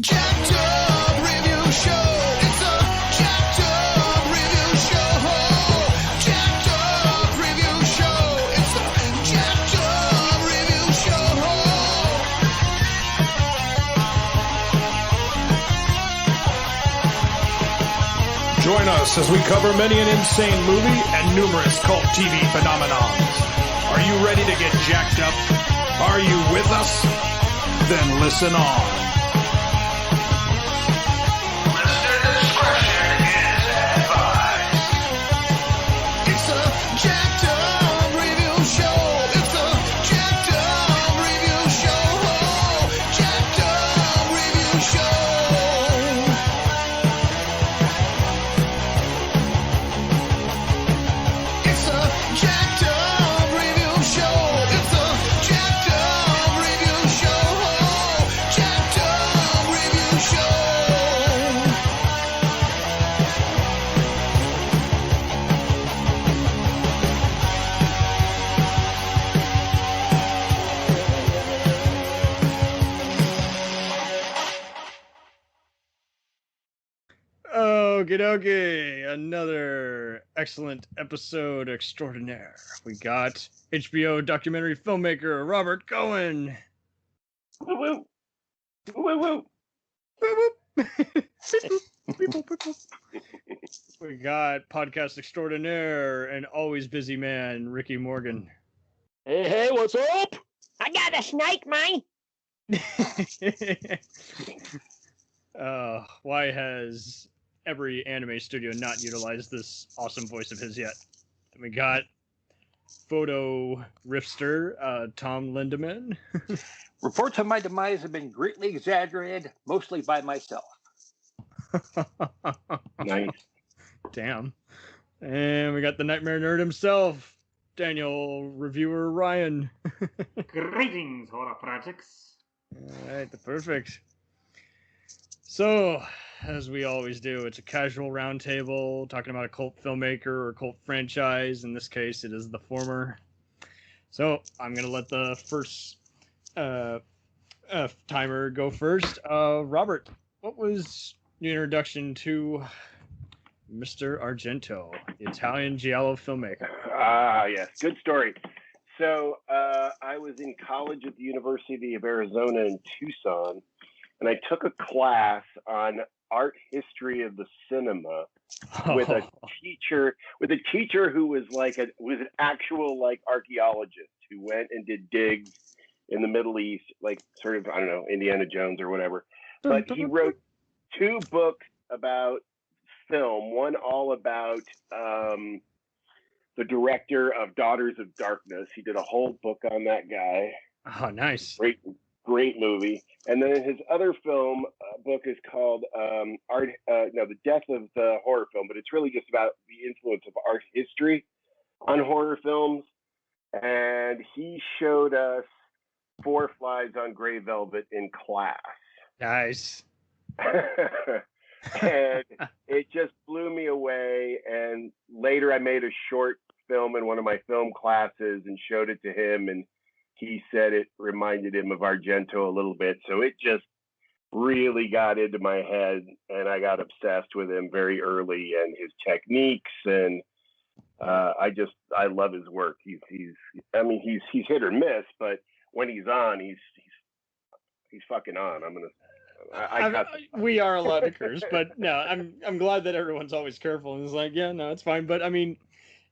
jacked up review show. It's a jacked up review show. Jacked up review show. It's a jacked up review show. Join us as we cover many an insane movie and numerous cult TV phenomenons. Are you ready to get jacked up? Are you with us? Then listen on. Listener discretion is advised. It's a jacked up review show. It's a jacked up review show. Jacked up review show. It's a jacked up review show. It's a jacked up review show. Jacked up review show. Okie dokie, another excellent episode extraordinaire. We got HBO documentary filmmaker Robert Cohen. Woo woo. Woo woo. Boop, boop. Beep, boop, beep, boop. We got podcast extraordinaire and always busy man Ricky Morgan. Hey, what's up? I got a snake, man. Why has every anime studio not utilized this awesome voice of his yet? And we got photo riffster Tom Lindaman. Reports of my demise have been greatly exaggerated, mostly by myself. Nice. Damn. And we got the Nightmare Nerd himself, Daniel Reviewer Ryan. Greetings, horror projects. All right, perfect. So, as we always do, it's a casual roundtable talking about a cult filmmaker or cult franchise. In this case, it is the former. So, I'm going to let the first timer go first. Robert, what was your introduction to Mr. Argento, the Italian Giallo filmmaker? Yes, good story. So I was in college at the University of Arizona in Tucson, and I took a class on art history of the cinema with a teacher who was an actual archaeologist who went and did digs in the Middle East, sort of, I don't know, Indiana Jones or whatever. But he wrote 2 books about film, one all about the director of Daughters of Darkness. He did a whole book on that guy. Oh, nice. Great movie. And then his other film book is called The Death of the Horror Film, but it's really just about the influence of art history on horror films. And he showed us 4 Flies on Gray Velvet in class. Nice. And it just blew me away. And later I made a short film in one of my film classes and showed it to him, and he said it reminded him of Argento a little bit. So it just really got into my head, and I got obsessed with him very early and his techniques. And I love his work. He's hit or miss, but when he's on, he's fucking on. We are allowed to curse, but no, I'm glad that everyone's always careful and is like, yeah, no, it's fine. But I mean,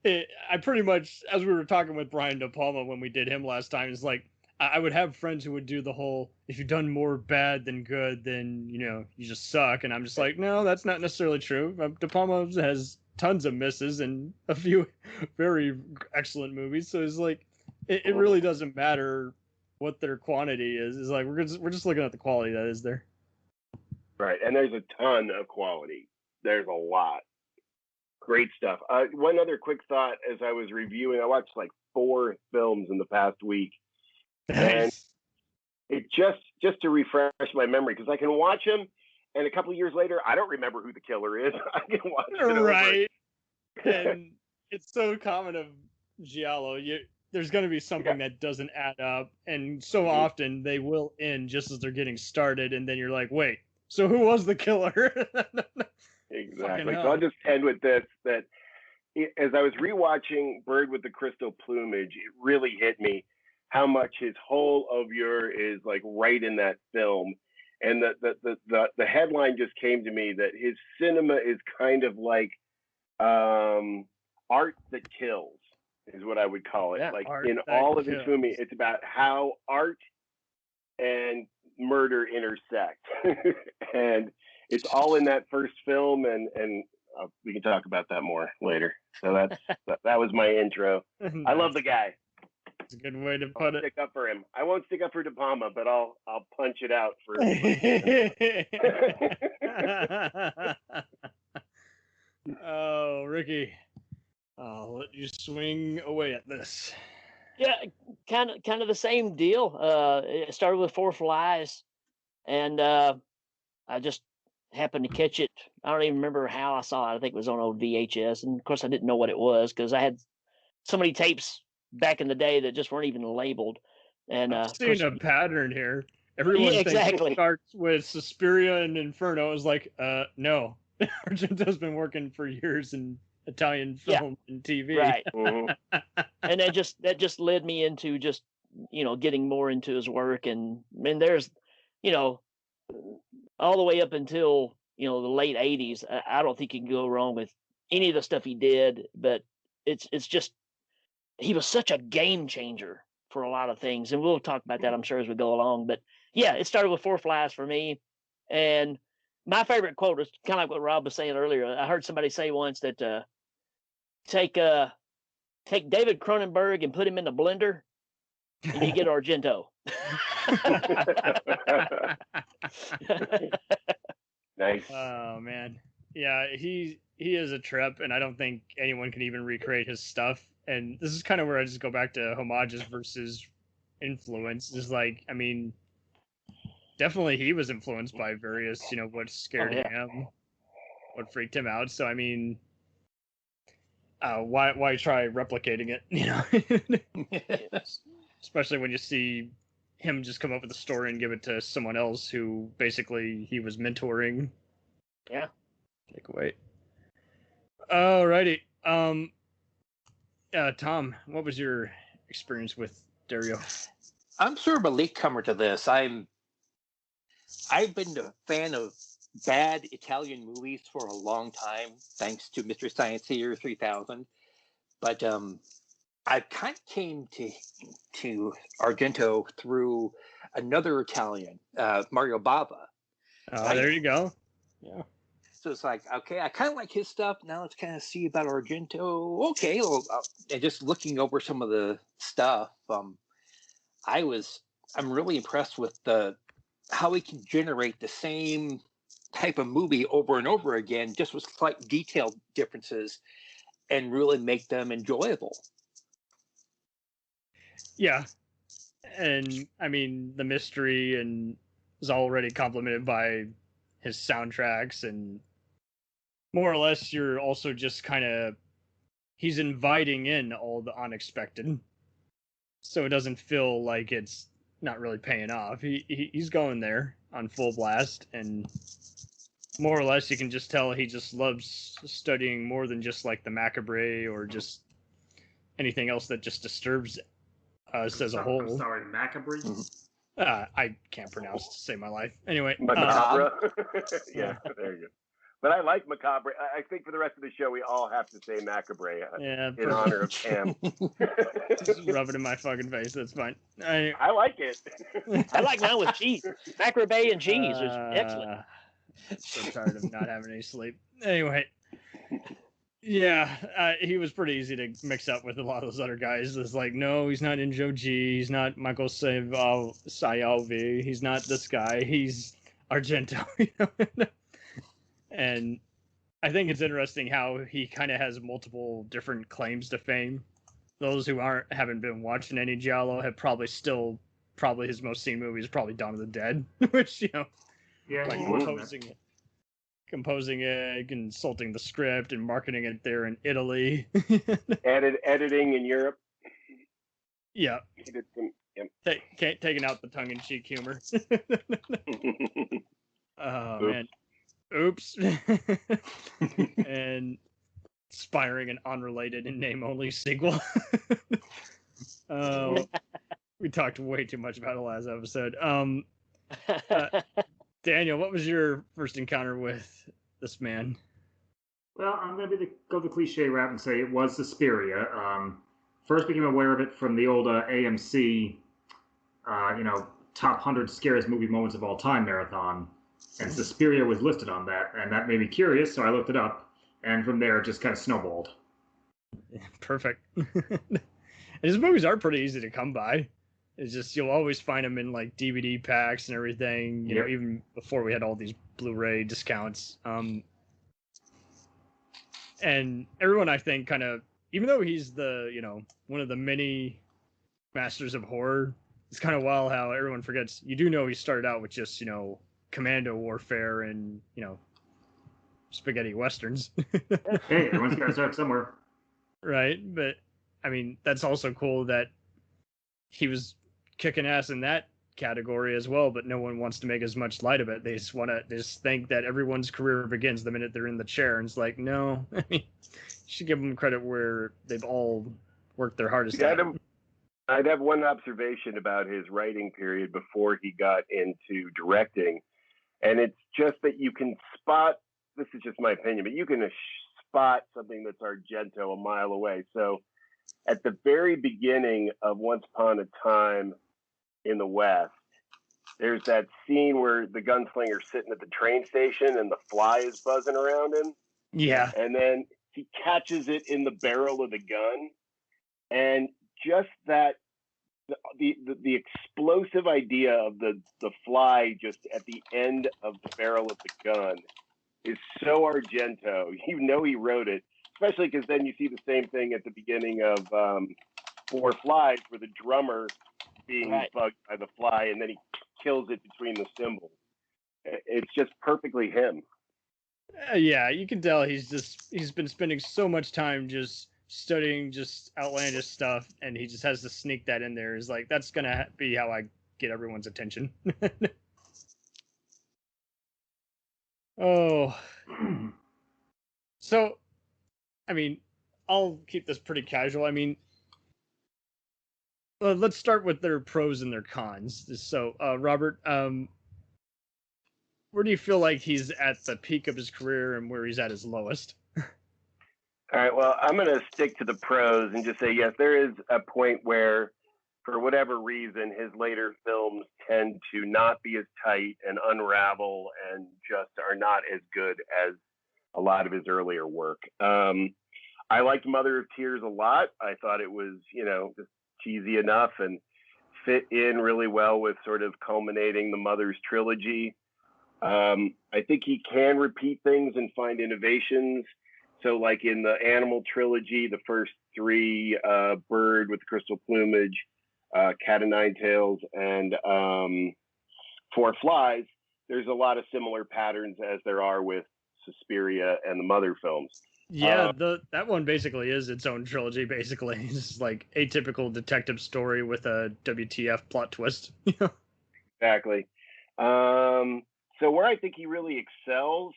I pretty much, as we were talking with Brian De Palma when we did him last time, is like, I would have friends who would do the whole, if you've done more bad than good, then, you just suck. And I'm just like, no, that's not necessarily true. De Palma has tons of misses and a few very excellent movies. So it's like, it really doesn't matter what their quantity is. It's like, we're just looking at the quality that is there. Right. And there's a ton of quality. There's a lot. Great stuff. One other quick thought as I was reviewing, I watched 4 films in the past week. And it just to refresh my memory, because I can watch them and a couple of years later, I don't remember who the killer is. I can watch it over. Right. And it's so common of Giallo. There's going to be something that doesn't add up. And so often they will end just as they're getting started. And then you're like, wait, So who was the killer? Exactly. So I'll just end with this, that as I was rewatching Bird with the Crystal Plumage, it really hit me how much his whole oeuvre is like right in that film. And the headline just came to me that his cinema is kind of like art that kills, is what I would call it. Yeah, like in all of his kills. movie, it's about how art and murder intersect. And it's all in that first film, and we can talk about that more later. So that was my intro. I love the guy. That's a good way to put it. Stick up for him. I won't stick up for De Palma, but I'll punch it out for. Oh, Ricky, I'll let you swing away at this. Yeah, kind of the same deal. It started with Four Flies, and I just happened to catch it. I don't even remember how I saw it. I think it was on old VHS, and of course I didn't know what it was because I had so many tapes back in the day that just weren't even labeled. And I've seen a pattern here. Everyone thinks it starts with Suspiria and Inferno. I was like, no. Argento's been working for years in Italian film and TV. Right. And that just led me into just, getting more into his work. And there's, all the way up until, the late 80s, I don't think you can go wrong with any of the stuff he did, but it's just, he was such a game changer for a lot of things. And we'll talk about that, I'm sure, as we go along. But yeah, it started with Four Flies for me. And my favorite quote is kind of like what Rob was saying earlier. I heard somebody say once that take David Cronenberg and put him in the blender, and you get Argento. Nice. Oh man, yeah, he is a trip, and I don't think anyone can even recreate his stuff. And this is kind of where I just go back to homages versus influence. Is like, I mean, definitely he was influenced by various, what scared him, what freaked him out. So I mean, why try replicating it? Especially when you see him just come up with a story and give it to someone else who basically he was mentoring. Yeah. Take away. Alrighty. Tom, what was your experience with Dario? I'm sort of a latecomer to this. I've been a fan of bad Italian movies for a long time, thanks to Mr. Science Theater 3000. But I kind of came to Argento through another Italian, Mario Bava. Oh, there you go. Yeah. So it's like, okay, I kind of like his stuff. Now let's kind of see about Argento. Okay, well, and just looking over some of the stuff, I'm really impressed with how he can generate the same type of movie over and over again, just with slight detail differences, and really make them enjoyable. Yeah, and I mean the mystery and is already complemented by his soundtracks, and more or less you're also just kind of he's inviting in all the unexpected, so it doesn't feel like it's not really paying off. He's going there on full blast, and more or less you can just tell he just loves studying more than just like the macabre or just anything else that just disturbs us as a whole. I'm sorry, macabre? I can't pronounce to save my life. Anyway. Macabre. Yeah, there you go. But I like macabre. I think for the rest of the show, we all have to say macabre in honor of Cam. Just rub it in my fucking face. That's fine. I like it. I like mine with cheese. Macabre and cheese is excellent. So tired of not having any sleep. Anyway. Yeah, he was pretty easy to mix up with a lot of those other guys. It's like, no, he's not Injo G. He's not Michael Sayalvi. He's not this guy. He's Argento. And I think it's interesting how he kind of has multiple different claims to fame. Those who haven't been watching any Giallo have probably his most seen movie is probably Dawn of the Dead, which, like composing it, consulting the script, and marketing it there in Italy. Editing in Europe. Yeah. He did some, Taking out the tongue-in-cheek humor. Oh man, oops. And inspiring an unrelated and name only sequel. We talked way too much about it last episode. Daniel, what was your first encounter with this man? Well, I'm going to go the cliche route and say it was Suspiria. First became aware of it from the old AMC, top 100 scariest movie moments of all time marathon. And Suspiria was listed on that, and that made me curious, so I looked it up. And from there, it just kind of snowballed. Perfect. And his movies are pretty easy to come by. It's just you'll always find them in like DVD packs and everything. You know, even before we had all these Blu-ray discounts. And everyone, I think, kind of, even though he's one of the many masters of horror, it's kind of wild how everyone forgets. You do know he started out with just commando warfare and spaghetti westerns. Hey, everyone's got to start somewhere. Right, but I mean, that's also cool that he was kicking ass in that category as well, but no one wants to make as much light of it. They just think that everyone's career begins the minute they're in the chair, and it's like, no, I mean, you should give them credit where they've all worked their hardest. I'd have one observation about his writing period before he got into directing, and it's just that you can spot, this is just my opinion, but you can spot something that's Argento a mile away. So at the very beginning of Once Upon a Time in the West, there's that scene where the gunslinger's sitting at the train station and the fly is buzzing around him. Yeah. And then he catches it in the barrel of the gun. And just that, the explosive idea of the fly just at the end of the barrel of the gun is so Argento. You know he wrote it, especially because then you see the same thing at the beginning of Four Flies, where the drummer being bugged by the fly and then he kills it between the cymbals. It's just perfectly him. Yeah, you can tell he's been spending so much time just studying just outlandish stuff, and he just has to sneak that in there. Is like, that's gonna be how I get everyone's attention. Oh. So, I mean, I'll keep this pretty casual. I mean, let's start with their pros and their cons. So, Robert, where do you feel like he's at the peak of his career and where he's at his lowest? All right, well, I'm going to stick to the pros and just say, yes, there is a point where, for whatever reason, his later films tend to not be as tight and unravel and just are not as good as a lot of his earlier work. I liked Mother of Tears a lot. I thought it was, just cheesy enough and fit in really well with sort of culminating the Mother's trilogy. I think he can repeat things and find innovations. So like in the Animal trilogy, the first three, Bird with the Crystal Plumage, Cat o' Nine Tails, and Four Flies, there's a lot of similar patterns as there are with Suspiria and the Mother films. Yeah, that one basically is its own trilogy, basically. It's like a typical detective story with a WTF plot twist. Exactly. So where I think he really excels,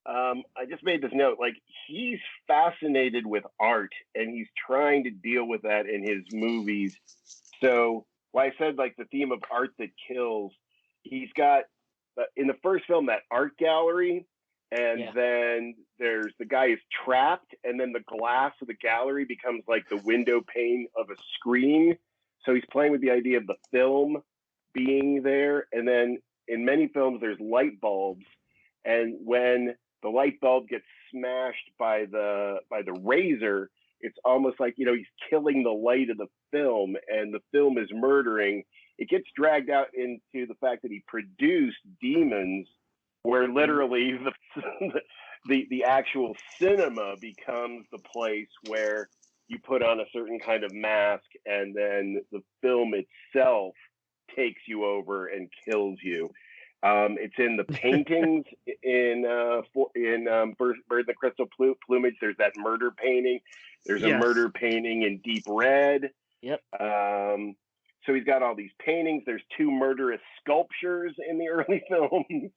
I just made this note, like, he's fascinated with art and he's trying to deal with that in his movies. So why I said like the theme of art that kills, he's got in the first film that art gallery, and then there's the guy is trapped, and then the glass of the gallery becomes like the window pane of a screen. So he's playing with the idea of the film being there. And then in many films there's light bulbs, and when the light bulb gets smashed by the razor, it's almost like, he's killing the light of the film and the film is murdering. It gets dragged out into the fact that he produced demons, where literally the actual cinema becomes the place where you put on a certain kind of mask and then the film itself takes you over and kills you. It's in the paintings in Bird and the Crystal Plumage. There's that murder painting. There's a murder painting in Deep Red. Yep. So he's got all these paintings. There's two murderous sculptures in the early films.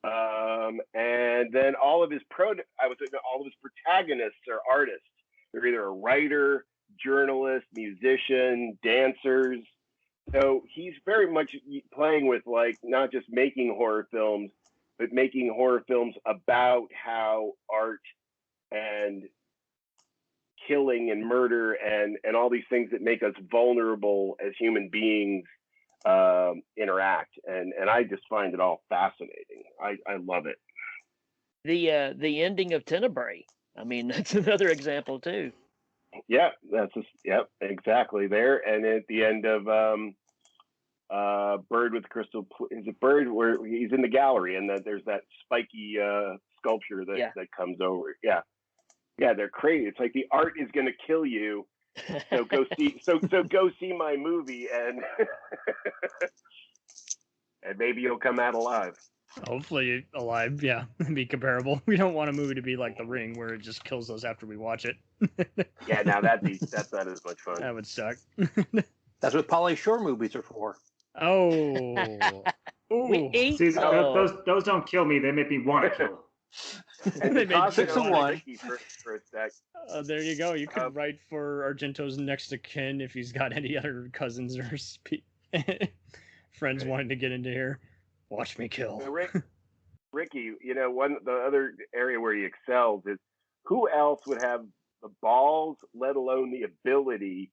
And then all of his protagonists are artists. They're either a writer, journalist, musician, dancers. So he's very much playing with like not just making horror films, but making horror films about how art and killing and murder and all these things that make us vulnerable as human beings interact. And I just find it all fascinating. I love it. The ending of Tenebrae. I mean, that's another example too. Yeah, exactly there. And at the end of Bird with Crystal, is it Bird where he's in the gallery and then there's that spiky sculpture that comes over. Yeah, they're crazy. It's like the art is going to kill you. So go see. So go see my movie and and maybe you'll come out alive. Hopefully alive, yeah. Be comparable. We don't want a movie to be like The Ring where it just kills us after we watch it. Yeah, now that's not as much fun. That would suck. That's what Pauly Shore movies are for. Oh. See, those don't kill me. They make me want to kill. And They made 6 of 1. For a sec. There you go. You could write for Argento's next of kin if he's got any other cousins or friends wanting to get into here. Watch me kill. So Ricky, the other area where he excels is who else would have the balls, let alone the ability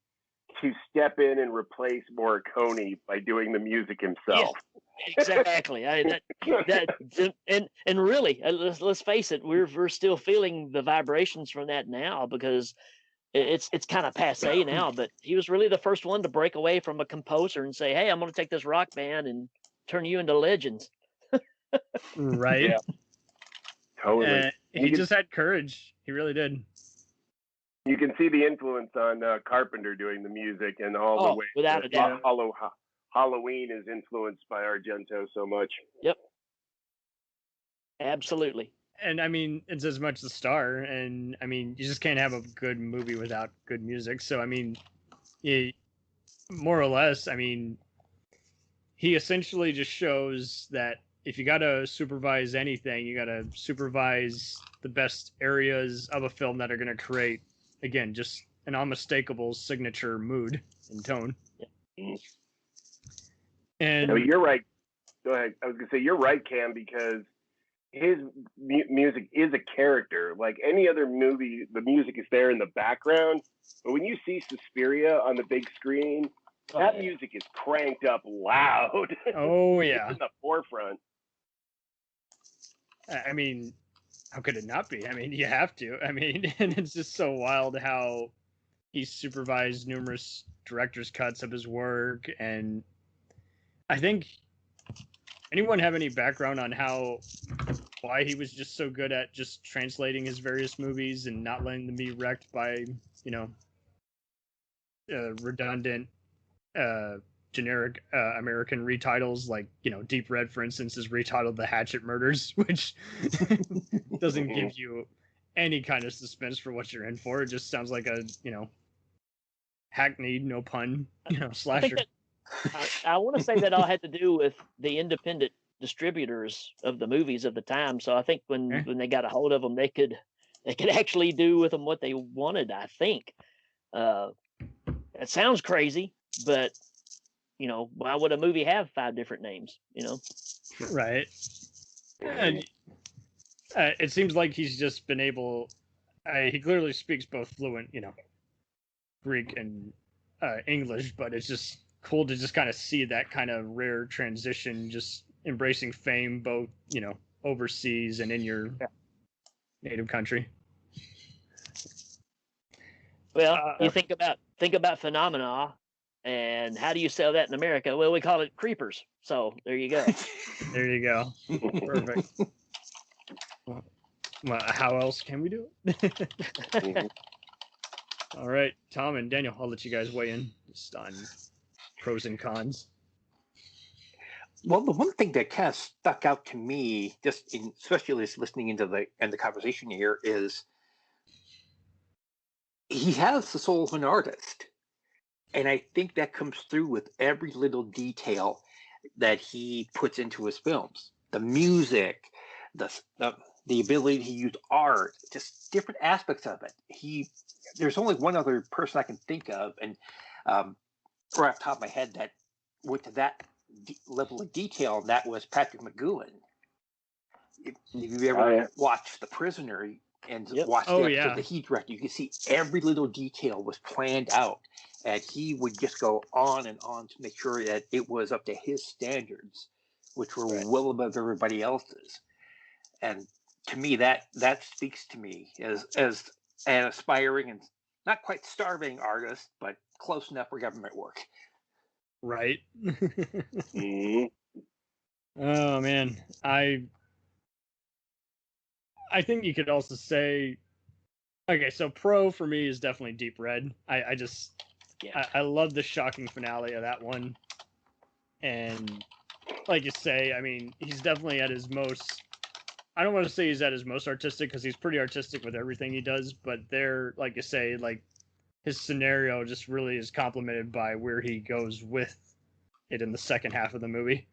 to step in and replace Morricone by doing the music himself. Yes, exactly. And really, let's face it, we're still feeling the vibrations from that now because it's kind of passé now. But he was really the first one to break away from a composer and say, "Hey, I'm going to take this rock band and turn you into legends." Right. Yeah. Totally. He just had courage. He really did. You can see the influence on Carpenter doing the music and all the way. Without a doubt. Halloween is influenced by Argento so much. Yep. Absolutely. And I mean, it's as much the star, and I mean, you just can't have a good movie without good music. So I mean, more or less, I mean, he essentially just shows that if you got to supervise anything, you got to supervise the best areas of a film that are going to create, again, just an unmistakable signature mood and tone. Yeah. And no, you're right. Go ahead. I was going to say, you're right, Cam, because his music is a character. Like any other movie, the music is there in the background. But when you see Suspiria on the big screen, that music is cranked up loud. Oh, yeah. It's in the forefront. I mean, how could it not be? I mean, you have to. I mean, and it's just so wild how he's supervised numerous director's cuts of his work. And I think, anyone have any background on why he was just so good at just translating his various movies and not letting them be wrecked by, redundant, generic American retitles, like Deep Red, for instance, is retitled The Hatchet Murders, which doesn't give you any kind of suspense for what you're in for. It just sounds like a hackneyed, no pun, slasher. I want to say that all had to do with the independent distributors of the movies of the time. So I think when they got a hold of them, they could actually do with them what they wanted. I think it sounds crazy, but why would a movie have 5 different names? Right. And it seems like he's just been able. He clearly speaks both fluent, Greek and English, but it's just cool to just kind of see that kind of rare transition, just embracing fame both, overseas and in your native country. Well, you think about Phenomena, and how do you sell that in America? Well, we call it creepers. So there you go. There you go. Perfect. Well, how else can we do it? All right, Tom and Daniel, I'll let you guys weigh in just on pros and cons. Well, the one thing that kind of stuck out to me, especially listening into the conversation here, is he has the soul of an artist. And I think that comes through with every little detail that he puts into his films. The music, the ability to use art, just different aspects of it. There's only one other person I can think of, and right off the top of my head, that went to that level of detail, and that was Patrick McGowan. If you've ever watched The Prisoner and watched the episode that he directed, you can see every little detail was planned out, and he would just go on and on to make sure that it was up to his standards, which were well above everybody else's. And to me, that speaks to me as an aspiring and not quite starving artist, but close enough for government work. Right. Oh man, I think you could also say, okay, so pro for me is definitely Deep Red. I love the shocking finale of that one, and like you say, I mean, he's definitely at his most. I don't want to say he's at his most artistic, because he's pretty artistic with everything he does, but there, like you say, like his scenario just really is complemented by where he goes with it in the second half of the movie.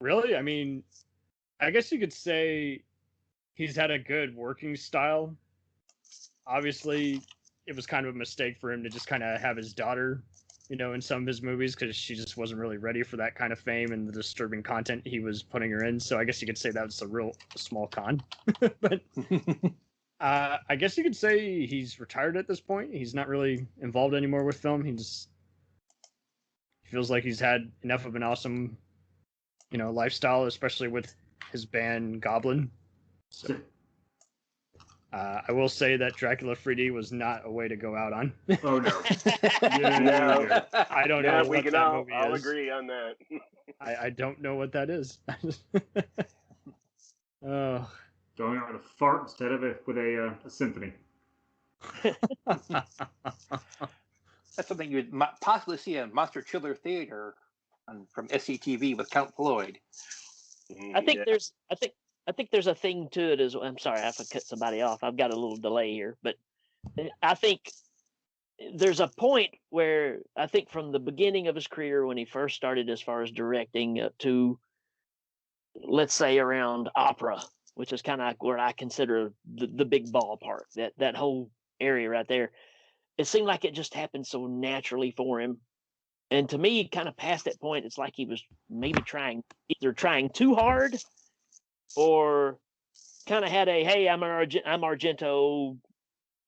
Really, I mean, I guess you could say he's had a good working style. Obviously, it was kind of a mistake for him to just kind of have his daughter, in some of his movies, because she just wasn't really ready for that kind of fame and the disturbing content he was putting her in. So I guess you could say that was a small con. But I guess you could say he's retired at this point. He's not really involved anymore with film. He feels like he's had enough of an awesome, lifestyle, especially with his band Goblin. So I will say that Dracula 3D was not a way to go out on. Oh no! No. I don't know. We what can that all movie is. agree on that. I don't know what that is. Oh. Going out with a fart instead of with a symphony. That's something you'd possibly see in Monster Chiller Theater from SCTV with Count Floyd. I think there's a thing to it as well. I'm sorry, I have to cut somebody off. I've got a little delay here, but I think there's a point where I think from the beginning of his career, when he first started as far as directing, up to, let's say, around opera, which is kind of where I consider the big ballpark, that whole area right there. It seemed like it just happened so naturally for him. And to me, kind of past that point, it's like he was maybe either trying too hard, or kind of had hey, I'm Argento,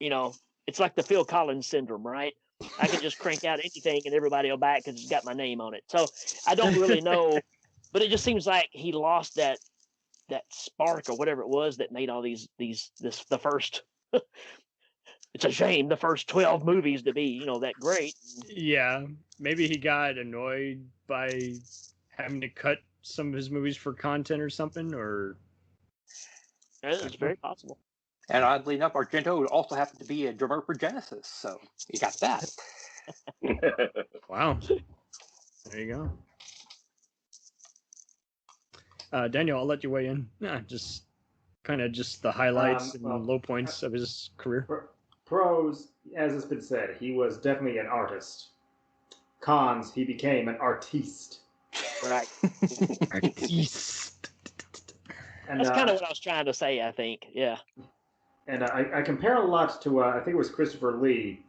it's like the Phil Collins syndrome, right? I can just crank out anything and everybody will buy it because it's got my name on it. So I don't really know, but it just seems like he lost that spark or whatever it was that made all the first. It's a shame the first 12 movies to be, that great. Yeah, maybe he got annoyed by having to cut some of his movies for content or something, or it's very possible. And oddly enough, Argento would also happen to be a drummer for Genesis, so he got that. Wow. There you go. Daniel, I'll let you weigh in. Yeah, just the highlights and low points of his career. Pros, as has been said, he was definitely an artist. Cons, he became an artiste. Right. Artiste. And that's kind of what I was trying to say, I think. Yeah. And I compare a lot to, I think it was Christopher Lee,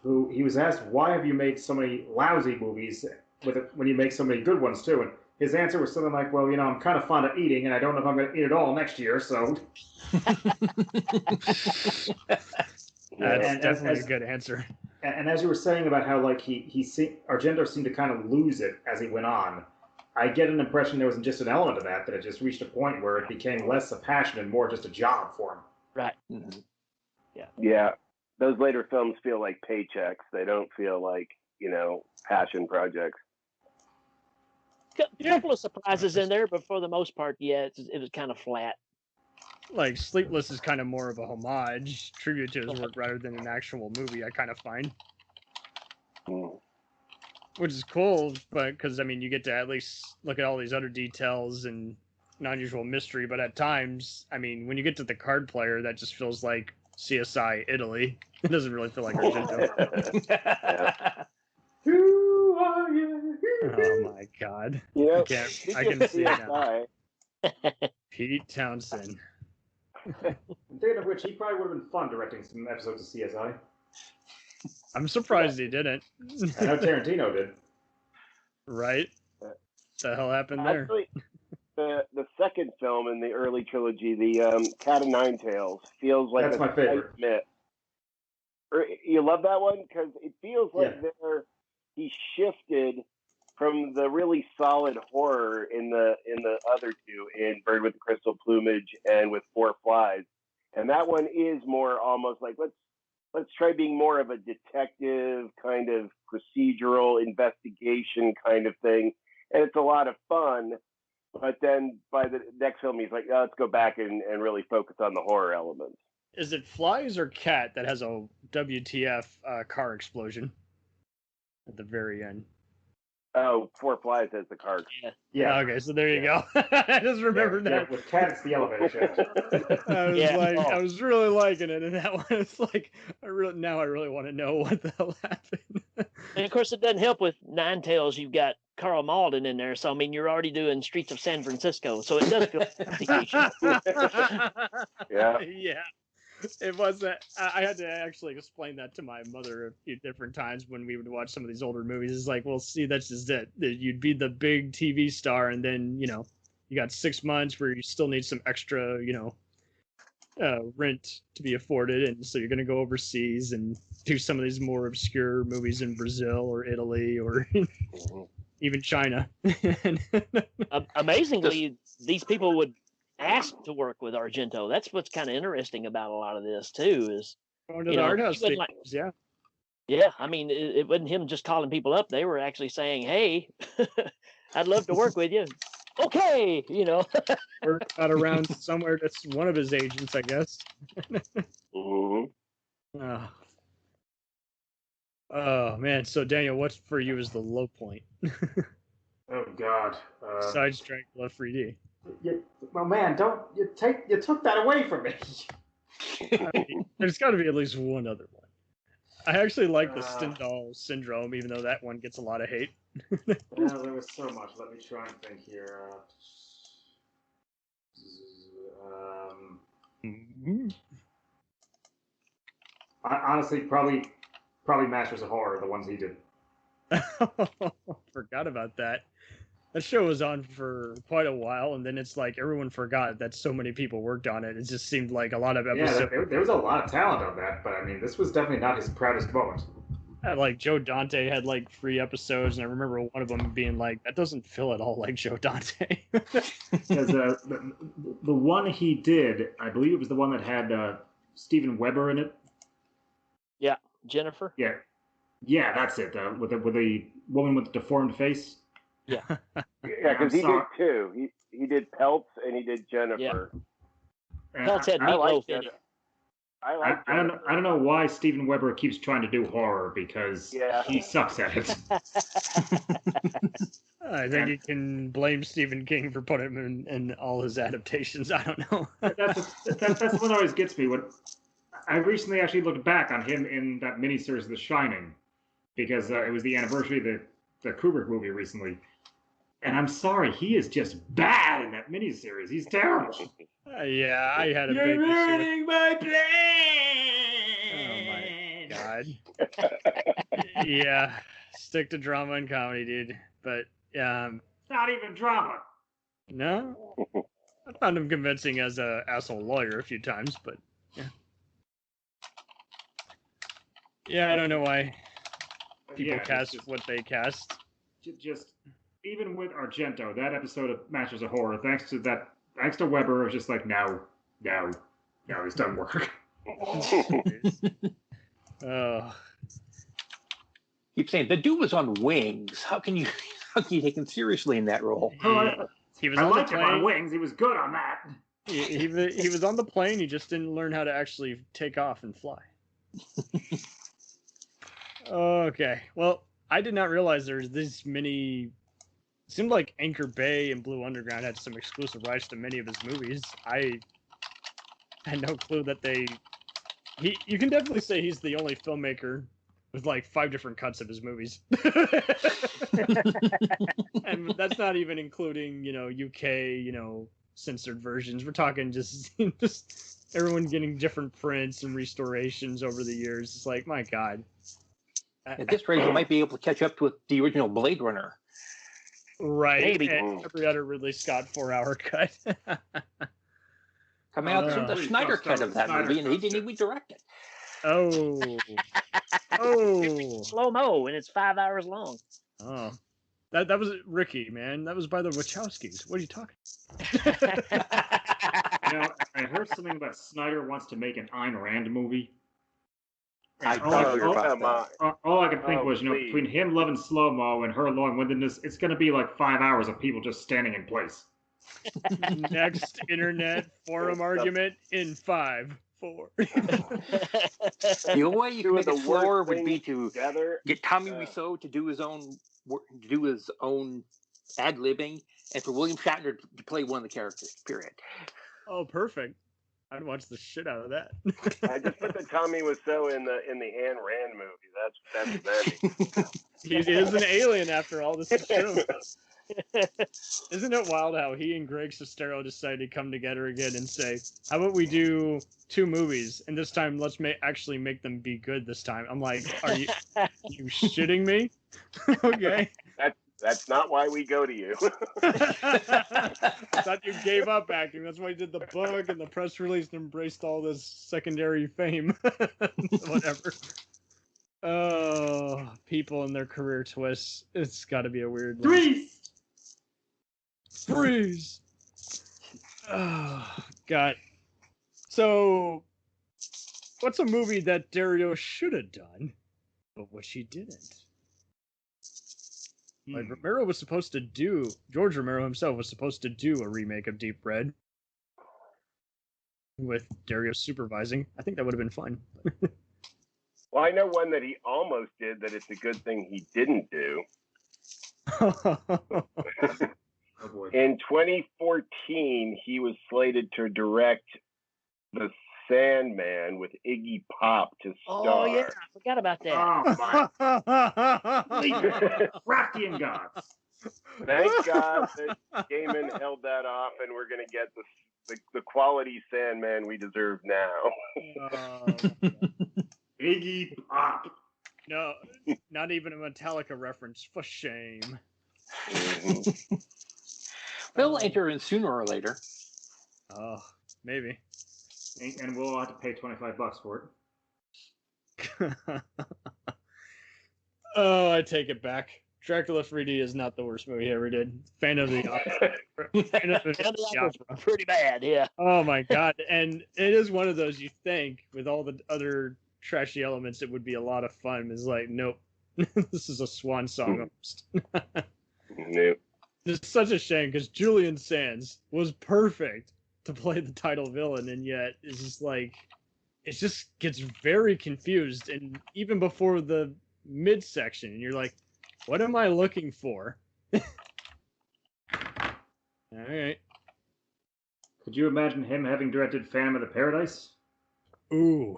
who he was asked, why have you made so many lousy movies when you make so many good ones too? And his answer was something like, well, I'm kind of fond of eating, and I don't know if I'm going to eat it all next year, so... That's definitely a good answer. And as you were saying about how Argento seemed to kind of lose it as he went on, I get an impression there wasn't just an element of that it just reached a point where it became less a passion and more just a job for him. Right. Mm-hmm. Yeah. Yeah. Those later films feel like paychecks. They don't feel like, passion projects. A couple of surprises in there, but for the most part, it was kind of flat. Like Sleepless is kind of more of a homage, tribute to his work rather than an actual movie, I kind of find. Which is cool, but because, you get to at least look at all these other details and non-usual mystery, but at times, when you get to the card player, that just feels like CSI Italy. It doesn't really feel like Argento. Who are you? Oh my God! You know, I can see it now. CSI. Pete Townsend. Thinking of which, he probably would have been fun directing some episodes of CSI. I'm surprised he didn't. I know Tarantino did. Right? What the hell happened there? Actually, the second film in the early trilogy, the Cat of Nine Tails, feels like That's my favorite. Myth. You love that one because it feels like he shifted from the really solid horror in the other two, in Bird with the Crystal Plumage and with Four Flies, and that one is more almost like let's try being more of a detective kind of procedural investigation kind of thing, and it's a lot of fun. But then by the next film, he's like, let's go back and really focus on the horror elements. Is it Flies or Cat that has a WTF car explosion at the very end? Oh, Four Flies has the car. Yeah. Okay, so there you go. I just remembered that. With Cat, it's the elevator shaft. I was really liking it, and that one is like, I really want to know what the hell happened. And of course, it doesn't help with Nine Tails. You've got Carl Malden in there, so I mean, you're already doing Streets of San Francisco, so it does feel like a TV show. Yeah. It wasn't. I had to actually explain that to my mother a few different times when we would watch some of these older movies. It's like, well, see, that's just it. You'd be the big TV star, and then you got 6 months where you still need some extra, rent to be afforded, and so you're going to go overseas and do some of these more obscure movies in Brazil or Italy or even China. Amazingly, these people would ask to work with Argento. That's what's kind of interesting about a lot of this too. Is going to the art house theaters, yeah. I mean, it wasn't him just calling people up. They were actually saying, "Hey, I'd love to work with you." Okay, We're out around somewhere. That's one of his agents, I guess. Oh man. So Daniel, what for you is the low point? Oh God. Besides Dracula 3D. Well, man, you took that away from me. There's got to be at least one other one. I actually like the Stendhal syndrome, even though that one gets a lot of hate. Well, there was so much. Let me try and think here. Honestly, probably Masters of Horror, the ones he did. Forgot about that. That show was on for quite a while, and then it's like everyone forgot that so many people worked on it. It just seemed like a lot of episodes. Yeah, there was a lot of talent on that, but I mean, this was definitely not his proudest moment. Like Joe Dante had like 3 episodes, and I remember one of them being like, "That doesn't feel at all like Joe Dante." Because the one he did, I believe it was the one that had Steven Weber in it. Yeah, Jennifer. Yeah, that's it. With the woman with the deformed face. Yeah, because he did 2. He did Peltz and he did Jennifer. Yeah. Peltz had meatloaf in it. I don't know why Steven Weber keeps trying to do horror, because he sucks at it. I think you can blame Stephen King for putting him in all his adaptations. I don't know. That's what always gets me. I recently actually looked back on him in that miniseries The Shining, because it was the anniversary of the Kubrick movie recently. And I'm sorry, he is just bad in that miniseries. He's terrible. Yeah, I had a big issue. You're ruining my Oh plan! my God. Yeah, stick to drama and comedy, dude. But not even drama. No, I found him convincing as a asshole lawyer a few times, but yeah, I don't know why people cast what they cast. Just even with Argento, that episode of Masters of Horror, thanks to Weber, it was just like, no, this doesn't work. Oh. Keep saying the dude was on Wings. How can you take him seriously in that role? He was I on liked the him plane. on Wings. He was good on that. He was on the plane. He just didn't learn how to actually take off and fly. Okay. Well, I did not realize there's this many. It seemed like Anchor Bay and Blue Underground had some exclusive rights to many of his movies. I had no clue that you can definitely say he's the only filmmaker with like 5 different cuts of his movies. And that's not even including, UK, censored versions. We're talking just everyone getting different prints and restorations over the years. It's like, my God. At this rate, you might be able to catch up with the original Blade Runner. Right. Maybe. And every other Ridley Scott 4-hour cut. Coming out soon, the Snyder cut of that movie, and he didn't even direct it. Oh. Slow-mo, and it's 5 hours long. Oh. That was Ricky, man. That was by the Wachowskis. What are you talking I heard something about Snyder wants to make an Ayn Rand movie. I thought about that. All I could think was, between him loving slow-mo and her long-windedness, it's going to be like 5 hours of people just standing in place. Next internet forum argument in 5, 4. The only way you can make it slower would be to get Tommy Wiseau to do his own ad-libbing, and for William Shatner to play one of the characters, period. Oh, perfect. I'd watch the shit out of that. I just put the Tommy Wiseau in the Ayn Rand movie. That's He is an alien after all. This is true. Isn't it wild how he and Greg Sestero decided to come together again and say, how about we do 2 movies, and this time let's actually make them be good this time. I'm like, are you shitting me? Okay. That's not why we go to you. I thought you gave up acting. That's why you did the book and the press release and embraced all this secondary fame. Whatever. Oh, people and their career twists. It's got to be a weird one. Freeze! Oh, God. So, what's a movie that Dario should have done, but which he didn't? Like, Romero was supposed to do, George Romero himself was supposed to do a remake of Deep Red with Dario supervising. I think that would have been fun. Well, I know one that he almost did that it's a good thing he didn't do. In 2014, he was slated to direct The Sandman with Iggy Pop to star. Oh, yeah. I forgot about that. Oh, my. Raftian gods. Thank God that Gaiman held that off, and we're going to get the quality Sandman we deserve now. Iggy Pop. No, not even a Metallica reference. For shame. They'll enter in sooner or later. Oh, maybe. And we'll have to pay $25 for it. Oh, I take it back. Dracula 3D is not the worst movie he ever did. Fan of the opera. Pretty bad, yeah. Oh my God. And it is one of those you think, with all the other trashy elements, it would be a lot of fun. It's like, nope. This is a swan song almost. Nope. It's such a shame because Julian Sands was perfect to play the title villain, and yet it's just like, it just gets very confused. And even before the midsection, and you're like, what am I looking for? All right. Could you imagine him having directed Phantom of the Paradise? Ooh.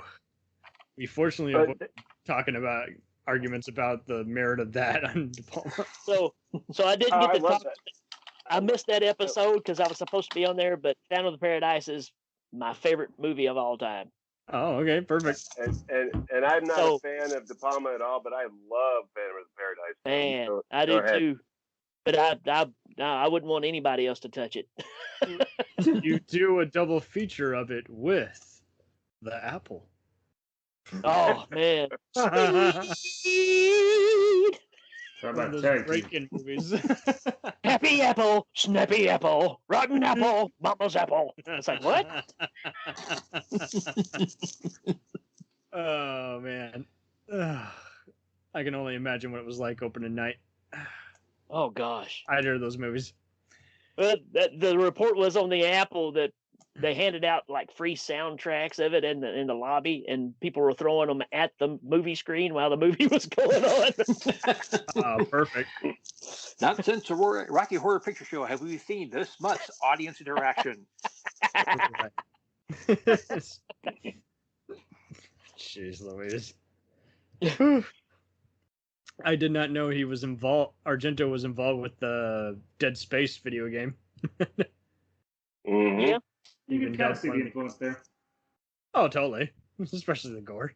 We fortunately avoided talking about arguments about the merit of that on De Palma. So I didn't get to talk. That. I missed that episode because I was supposed to be on there, but Phantom of the Paradise is my favorite movie of all time. Oh, okay, perfect. And I'm not a fan of De Palma at all, but I love Phantom of the Paradise. Man, So, I do too. But I wouldn't want anybody else to touch it. You do a double feature of it with the Apple. Oh man. How about those tag team? break-in movies. Happy apple, snappy apple, rotten apple, mama's apple. It's like, what? Oh man. I can only imagine what it was like opening night. Oh gosh. Either of those movies. But the report was on the Apple that they handed out like free soundtracks of it in the lobby, and people were throwing them at the movie screen while the movie was going on. Oh, perfect. Not since the Rocky Horror Picture Show have we seen this much audience interaction. Jeez Louise. I did not know he was involved. Argento was involved with the Dead Space video game. Mm-hmm. Yeah. You can kind of see the influence there. Oh, totally. Especially the gore.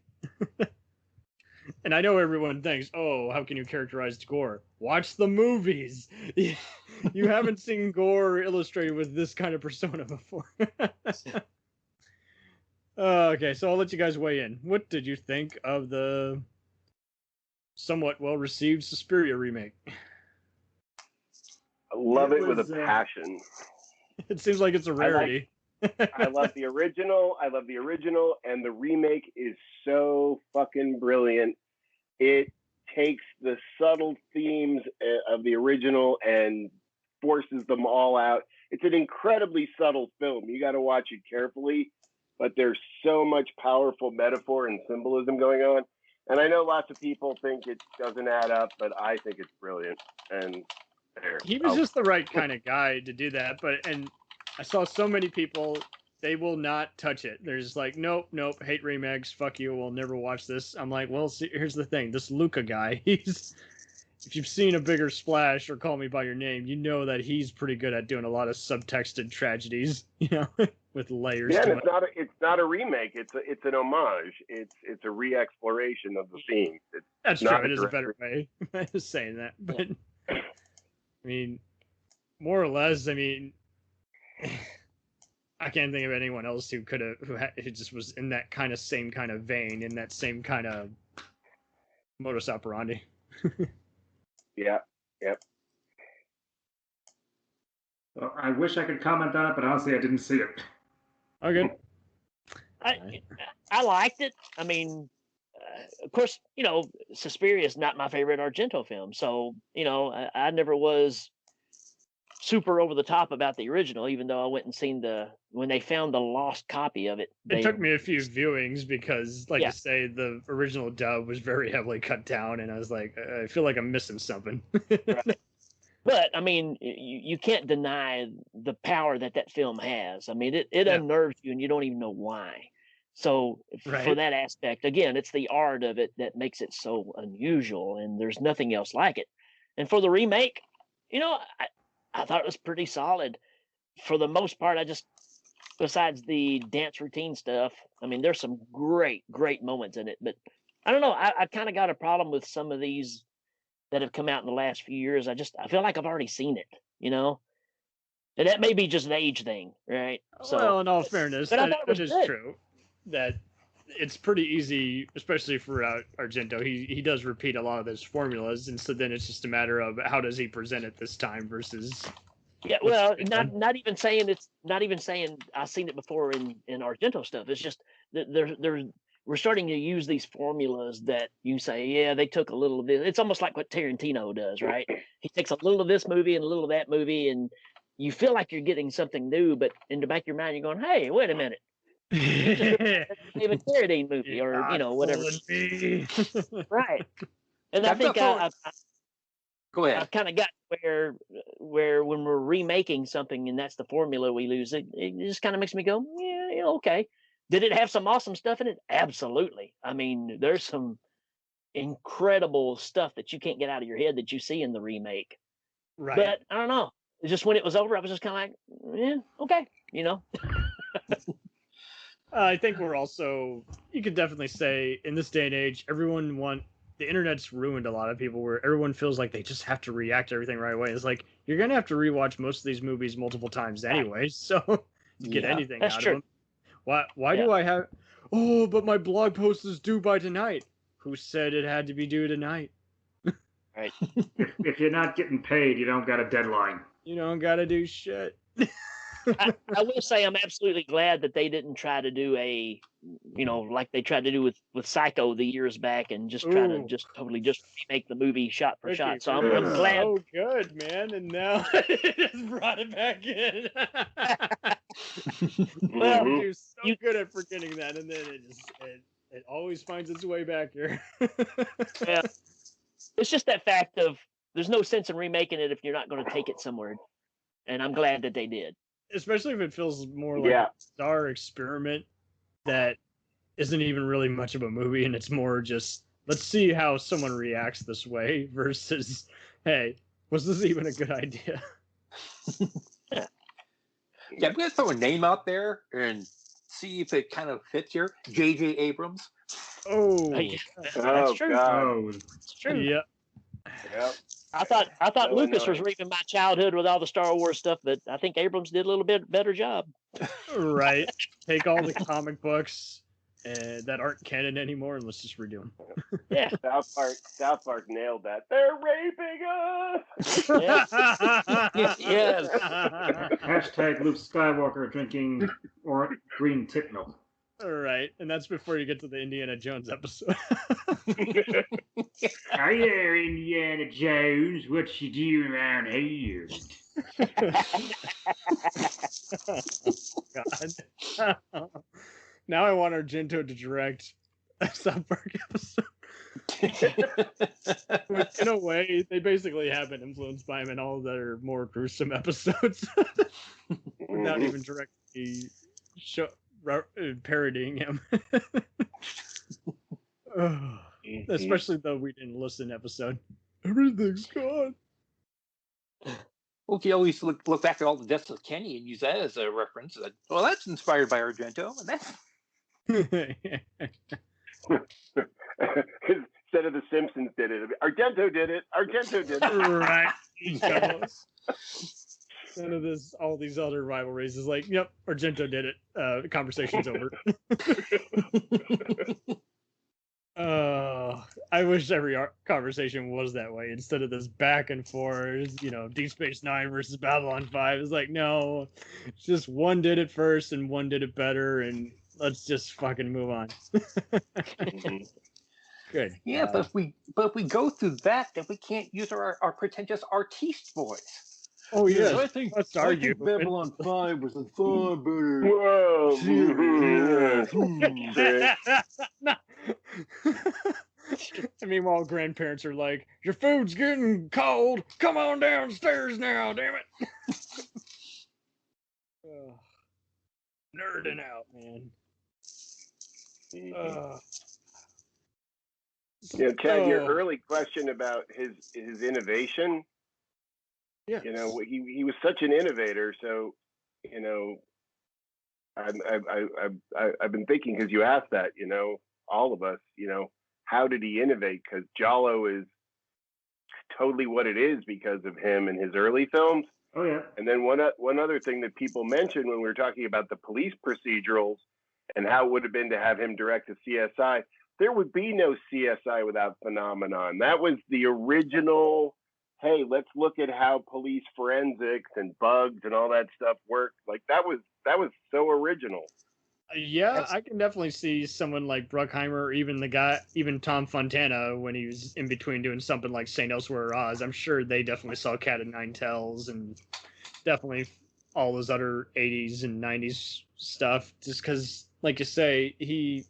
And I know everyone thinks, oh, how can you characterize gore? Watch the movies. You haven't seen gore illustrated with this kind of persona before. Okay, so I'll let you guys weigh in. What did you think of the somewhat well-received Suspiria remake? I love it with a passion. It seems like it's a rarity. I love the original. And the remake is so fucking brilliant. It takes the subtle themes of the original and forces them all out. It's an incredibly subtle film. You got to watch it carefully, but there's so much powerful metaphor and symbolism going on. And I know lots of people think it doesn't add up, but I think it's brilliant. And there. He was just the right kind of guy to do that. And I saw so many people, they will not touch it. They're just like, nope, hate remakes, fuck you, we'll never watch this. I'm like, well, see, here's the thing. This Luca guy, if you've seen A Bigger Splash or Call Me By Your Name, you know that he's pretty good at doing a lot of subtexted tragedies, with layers to it. It's not a remake. It's an homage. It's a re-exploration of the theme. That's true. It is a better way of saying that. But, I mean, more or less, I mean, I can't think of anyone else who could have, who just was in that kind of same kind of vein, in that same kind of modus operandi. Yeah. Yep. Well, I wish I could comment on it, but honestly, I didn't see it. Okay. I liked it. I mean, of course, Suspiria is not my favorite Argento film, so I never was super over the top about the original, even though I went and seen when they found the lost copy of it. It took me a few viewings because, like I say, the original dub was very heavily cut down, and I was like, I feel like I'm missing something. Right. But I mean, you can't deny the power that film has. I mean, it unnerves you, and you don't even know why. So for that aspect, again, it's the art of it that makes it so unusual, and there's nothing else like it. And for the remake, I thought it was pretty solid. For the most part, besides the dance routine stuff, I mean, there's some great moments in it. But I don't know. I kind of got a problem with some of these that have come out in the last few years. I feel like I've already seen it, And that may be just an age thing, right? So, well, in all fairness, that is good. True. That it's pretty easy, especially for Argento. He does repeat a lot of those formulas, and so then it's just a matter of how does he present it this time versus. Yeah, well, not even saying I've seen it before in Argento stuff. It's just that we're starting to use these formulas that you say, yeah, they took a little of this. It's almost like what Tarantino does, right? He takes a little of this movie and a little of that movie, and you feel like you're getting something new, but in the back of your mind, you're going, hey, wait a minute. David Carradine movie, or whatever. Right. And I think go ahead. I've kind of got where when we're remaking something and that's the formula we use, it just kind of makes me go, yeah, okay. Did it have some awesome stuff in it? Absolutely. I mean, there's some incredible stuff that you can't get out of your head that you see in the remake. Right. But I don't know. Just when it was over, I was just kind of like, yeah, okay, I think we're also, you could definitely say in this day and age, the internet's ruined a lot of people where everyone feels like they just have to react to everything right away. It's like, you're going to have to rewatch most of these movies multiple times anyway, so to get anything out of them. Why do I have, but my blog post is due by tonight. Who said it had to be due tonight? Right. If you're not getting paid, you don't got a deadline. You don't got to do shit. I will say I'm absolutely glad that they didn't try to do like they tried to do with Psycho the years back and just try to totally remake the movie shot for shot. So I'm glad. Oh, good, man. And now it just brought it back in. Well, you're so good at forgetting that, and then it always finds its way back here. Yeah. It's just that fact of there's no sense in remaking it if you're not going to take it somewhere. And I'm glad that they did. Especially if it feels more like a star experiment that isn't even really much of a movie, and it's more just let's see how someone reacts this way versus, hey, was this even a good idea? Yeah, I'm going to throw a name out there and see if it kind of fits here. J.J. Abrams. Oh, That's true. God. Oh, It's true. yeah. Yep. I thought So Lucas was annoying. reaping my childhood with all the Star Wars stuff, but I think Abrams did a little bit better job. Right. Take all the comic books that aren't canon anymore and let's just redo them. Yeah. South Park nailed that. They're raping us. Yes. hashtag Luke Skywalker drinking or green tip milk. All right. And that's before you get to the Indiana Jones episode. Hi there, Indiana Jones. What you doing around here? God. Now I want Argento to direct a South Park episode. Which, in a way, they basically have been influenced by him in all their more gruesome episodes without even directly parodying him. Especially the We Didn't Listen episode. Everything's gone. Well, you always look back at all the deaths of Kenny and use that as a reference. Well, that's inspired by Argento. And that's Instead of the Simpsons did it. Argento did it. Argento did it. Right. None of this, all these other rivalries is like, yep, Argento did it. The conversation's over. I wish every conversation was that way instead of this back and forth, Deep Space Nine versus Babylon 5. It's like, no, it's just one did it first and one did it better, and let's just fucking move on. Good. yeah. But if we go through that, then we can't use our pretentious artiste voice. Oh yeah, I think Babylon 5 was a far better. Whoa. And meanwhile, grandparents are like, your food's getting cold. Come on downstairs now, damn it. Nerding out, man. Chad, your early question about his innovation. Yeah. He was such an innovator. So, I've been thinking, because you asked that, all of us, how did he innovate? Because Giallo is totally what it is because of him and his early films. Oh yeah. And then one other thing that people mentioned when we were talking about the police procedurals and how it would have been to have him direct a CSI, there would be no CSI without Phenomenon. That was the original. Hey, let's look at how police forensics and bugs and all that stuff work. Like that was so original. Yeah, I can definitely see someone like Bruckheimer or even Tom Fontana when he was in between doing something like St. Elsewhere or Oz. I'm sure they definitely saw Cat of Nine Tails and definitely all those other 80s and 90s stuff. Just because, like you say, if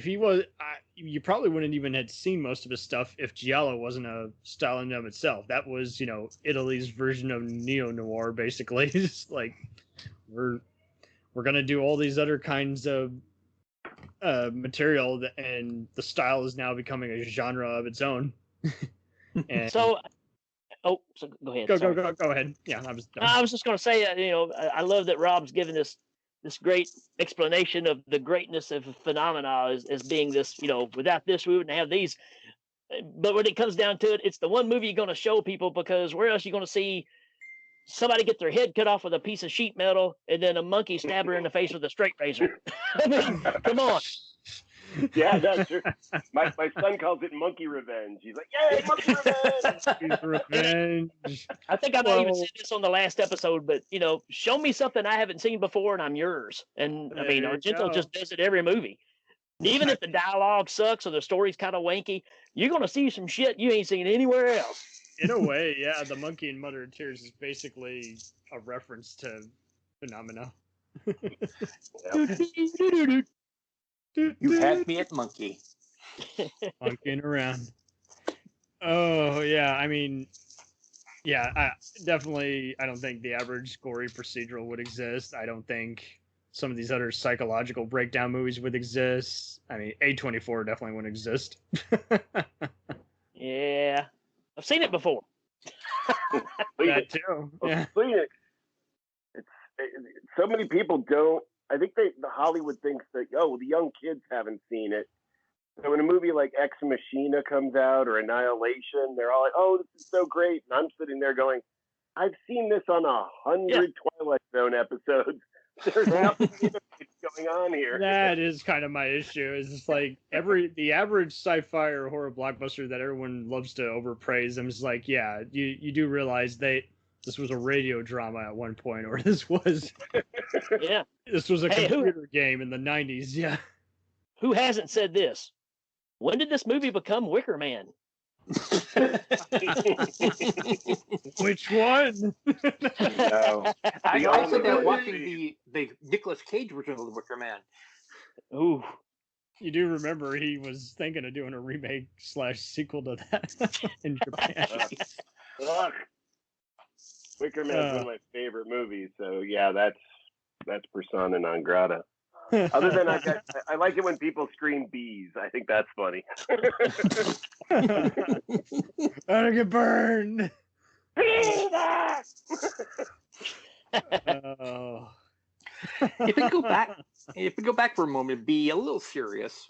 he was, you probably wouldn't even have seen most of his stuff if Giallo wasn't a style in and of itself. That was, Italy's version of neo-noir, basically. Just like, we're going to do all these other kinds of material, and the style is now becoming a genre of its own. So go ahead. Go ahead. Yeah, I was just going to say, I love that Rob's given this great explanation of the greatness of phenomena as being this, without this, we wouldn't have these. But when it comes down to it, it's the one movie you're going to show people, because where else are you going to see somebody get their head cut off with a piece of sheet metal and then a monkey stab her in the face with a straight razor? I mean, come on. Yeah, that's true. My son calls it monkey revenge. He's like, yay, monkey revenge. I think I might even said this on the last episode, but show me something I haven't seen before and I'm yours. And I mean, Argento just does it every movie. Even if the dialogue sucks or the story's kind of wanky, you're gonna see some shit you ain't seen anywhere else. In a way, yeah, the monkey in Mother of Tears is basically a reference to Phenomena. You had me at monkey. Monkeying around. Oh, yeah, I mean, I don't think the average gory procedural would exist. I don't think some of these other psychological breakdown movies would exist. I mean, A24 definitely wouldn't exist. Yeah, I've seen it before. That too. Yeah. So many people don't. I think the Hollywood thinks that the young kids haven't seen it. So when a movie like Ex Machina comes out or Annihilation, they're all like, "Oh, this is so great," and I'm sitting there going, "I've seen this on 100 Twilight Zone episodes. There's nothing going on here." That is kind of my issue. Is it's like the average sci-fi or horror blockbuster that everyone loves to overpraise them is like, yeah, you do realize this was a radio drama at one point, or this was this was a computer game in the 90s. Yeah. Who hasn't said this? When did this movie become Wicker Man? Which one? No. I also been watching the Nicolas Cage version of the Wicker Man. Ooh. You do remember he was thinking of doing a remake / sequel to that in Japan. Wicker Man is one of my favorite movies, so yeah, that's persona non grata. Other than I like it when people scream bees. I think that's funny. I get burned. If we go back for a moment, be a little serious,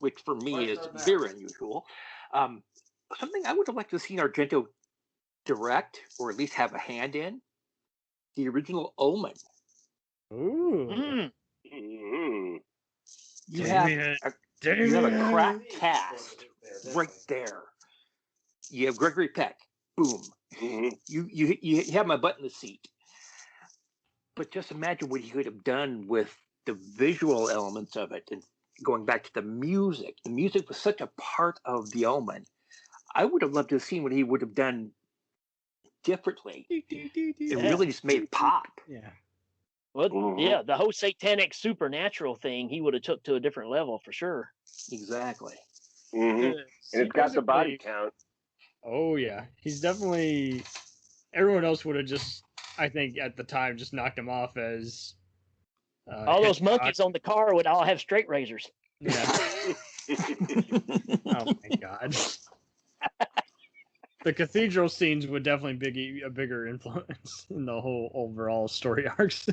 which for me is very unusual. Something I would have liked to see Argento direct, or at least have a hand in, the original Omen. Ooh. Mm. You have a crack cast right there. You have Gregory Peck. Boom. Mm-hmm. You have my butt in the seat. But just imagine what he could have done with the visual elements of it, and going back to the music. The music was such a part of the Omen. I would have loved to have seen what he would have done differently. It really just made it pop. Yeah. Well, yeah, the whole satanic supernatural thing he would have took to a different level for sure. Exactly. Mm-hmm. And it's got the body count. Oh yeah, he's definitely. Everyone else would have just, I think, at the time, just knocked him off as. All those monkeys on the car would all have straight razors. Yeah. Oh my god. The cathedral scenes would definitely be a bigger influence in the whole overall story arcs.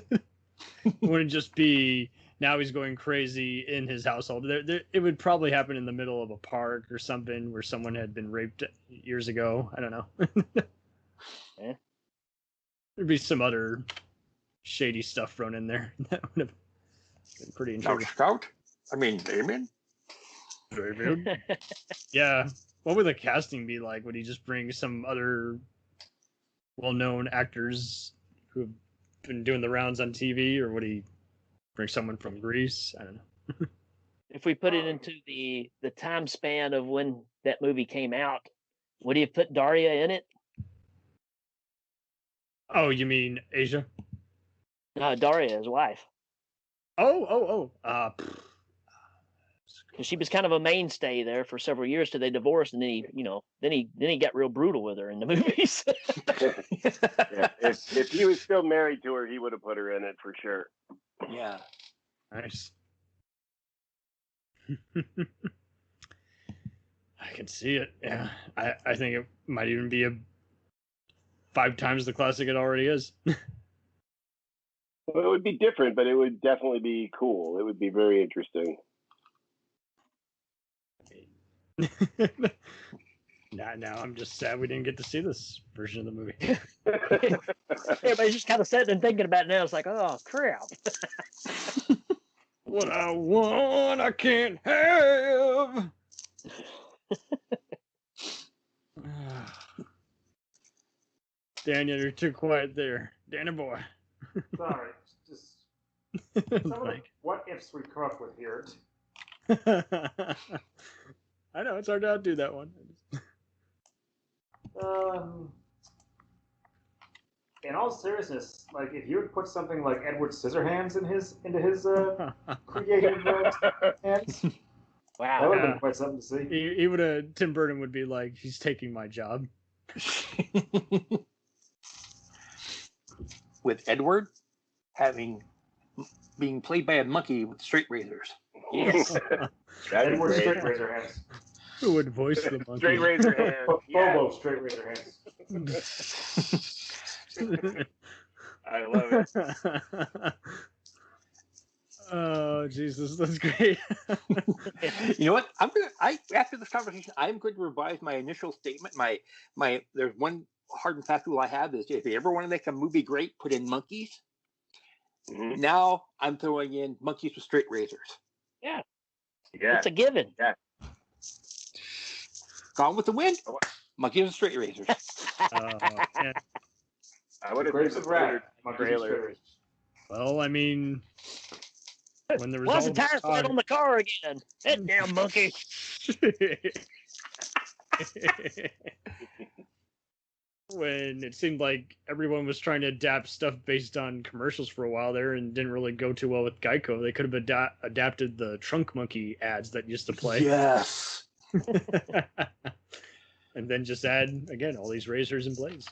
It wouldn't just be now he's going crazy in his household. It would probably happen in the middle of a park or something where someone had been raped years ago. I don't know. There'd be some other shady stuff thrown in there. That would have been pretty interesting. Scout? I mean, Damien? Yeah. What would the casting be like? Would he just bring some other well-known actors who have been doing the rounds on TV, or would he bring someone from Greece? I don't know. If we put it into the time span of when that movie came out, would he have put Daria in it? Oh, you mean Asia? No, Daria, his wife. Oh. Because she was kind of a mainstay there for several years till they divorced, and then he got real brutal with her in the movies. Yeah, if he was still married to her, he would have put her in it for sure. Yeah. Nice. I can see it. Yeah, I think it might even be 5 times the classic it already is. Well, it would be different, but it would definitely be cool. It would be very interesting. Now I'm just sad we didn't get to see this version of the movie. Everybody's just kind of sitting and thinking about it now. It's like, oh, crap. What I want, I can't have. Daniel, you're too quiet there. Danny boy. Sorry, just some of the what ifs we come up with here. I know it's hard to outdo that one. In all seriousness, like if you would put something like Edward Scissorhands into his creative hands, wow, that would have been quite something to see. He would have. Tim Burton would be like, he's taking my job. With Edward having being played by a monkey with straight razors. Yes. That'd be Edward great. Straight Razor Hands. Who would voice the monkey? Straight razor hands. Yeah, Bobo Straight Razor Hands. I love it. Oh Jesus, that's great. You know what? After this conversation, I'm going to revise my initial statement. There's one hard and fast rule I have is if you ever want to make a movie great, put in monkeys. Mhm. Now I'm throwing in monkeys with straight razors. Yeah. Yeah. It's a given. Gone with the Wind. Monkeys with straight razors. Yeah. I would have Grapes of Wrath. Monkeys with trailer. Straight Razors. Well, I mean, when there was Why's all the tire this flat talk- on the car again? That damn monkey. When it seemed like everyone was trying to adapt stuff based on commercials for a while there and didn't really go too well with Geico, they could have adapted the Trunk Monkey ads that used to play. Yes. And then just add, again, all these razors and blades.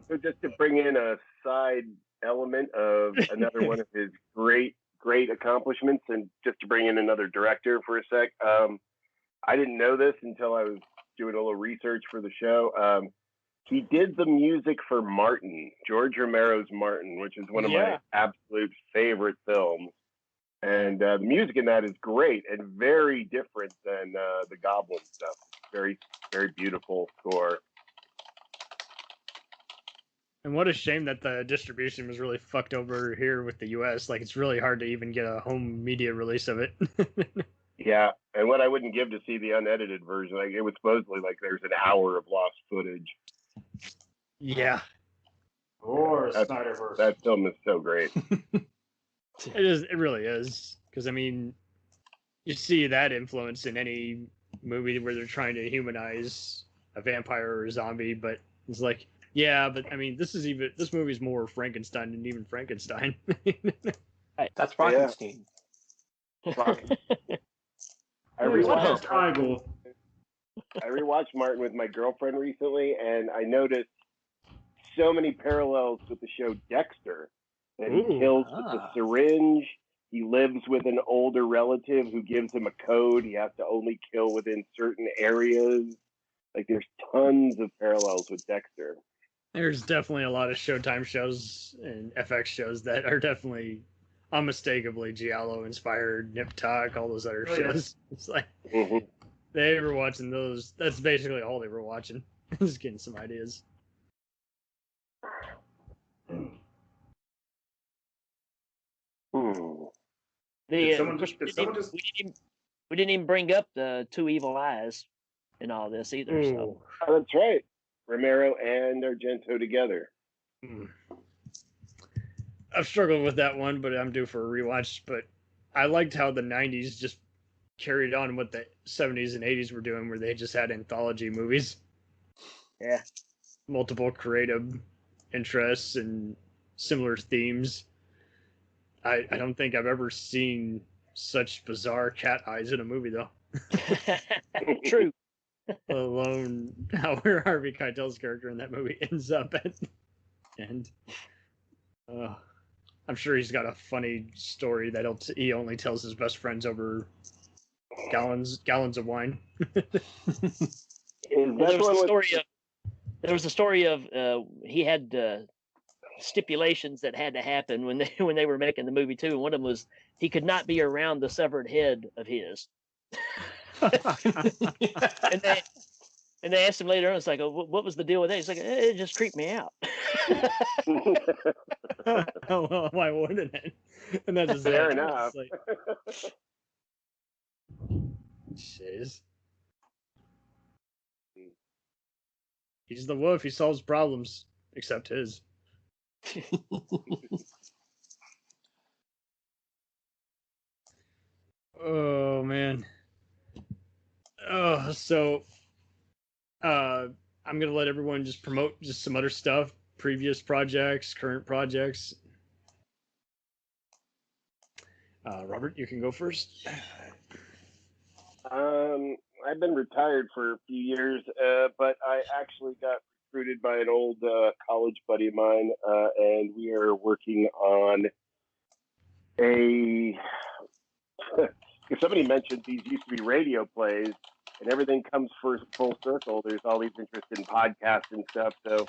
So just to bring in a side element of another one of his great accomplishments, and just to bring in another director for a sec, I didn't know this until I was doing a little research for the show. He did the music for Martin, George Romero's Martin, which is one of my absolute favorite films. And the music in that is great and very different than the Goblin stuff. Very, very beautiful score. And what a shame that the distribution was really fucked over here with the US. Like, it's really hard to even get a home media release of it. Yeah, and what I wouldn't give to see the unedited version, like it was supposedly like there's an hour of lost footage. Yeah. Or Snyderverse. That film is so great. It is. It really is. Because, I mean, you see that influence in any movie where they're trying to humanize a vampire or a zombie, but it's like, yeah, but I mean, this movie's more Frankenstein than even Frankenstein. That's Frankenstein. I rewatched Martin with my girlfriend recently, and I noticed so many parallels with the show Dexter. That he kills with a syringe. He lives with an older relative who gives him a code. He has to only kill within certain areas. Like, there's tons of parallels with Dexter. There's definitely a lot of Showtime shows and FX shows that are definitely unmistakably Giallo inspired, Nip Tuck, all those other shows. It's like they were watching those. That's basically all they were watching. Just getting some ideas. We didn't even bring up the Two Evil Eyes in all this either. So. Oh, that's right. Romero and Argento together. I've struggled with that one, but I'm due for a rewatch. But I liked how the 90s just carried on what the 70s and 80s were doing, where they just had anthology movies. Yeah. Multiple creative interests and similar themes. I don't think I've ever seen such bizarre cat eyes in a movie, though. True. Let alone how Harvey Keitel's character in that movie ends up at the end. I'm sure he's got a funny story that he only tells his best friends over gallons of wine. There was a story of he had stipulations that had to happen when they were making the movie too, and one of them was he could not be around the severed head of his. and they asked him later on, it's like, oh, what was the deal with that? He's like, it just creeped me out. Well, why wouldn't it? And that's just fair enough. Like, jeez. He's the wolf. He solves problems, except his. Oh man. So I'm gonna let everyone just promote just some other stuff, previous projects, current projects. Robert, you can go first. I've been retired for a few years, but I actually got recruited by an old college buddy of mine, and we are working on a. If somebody mentioned these used to be radio plays, and everything comes full circle, there's all these interest in podcasts and stuff. So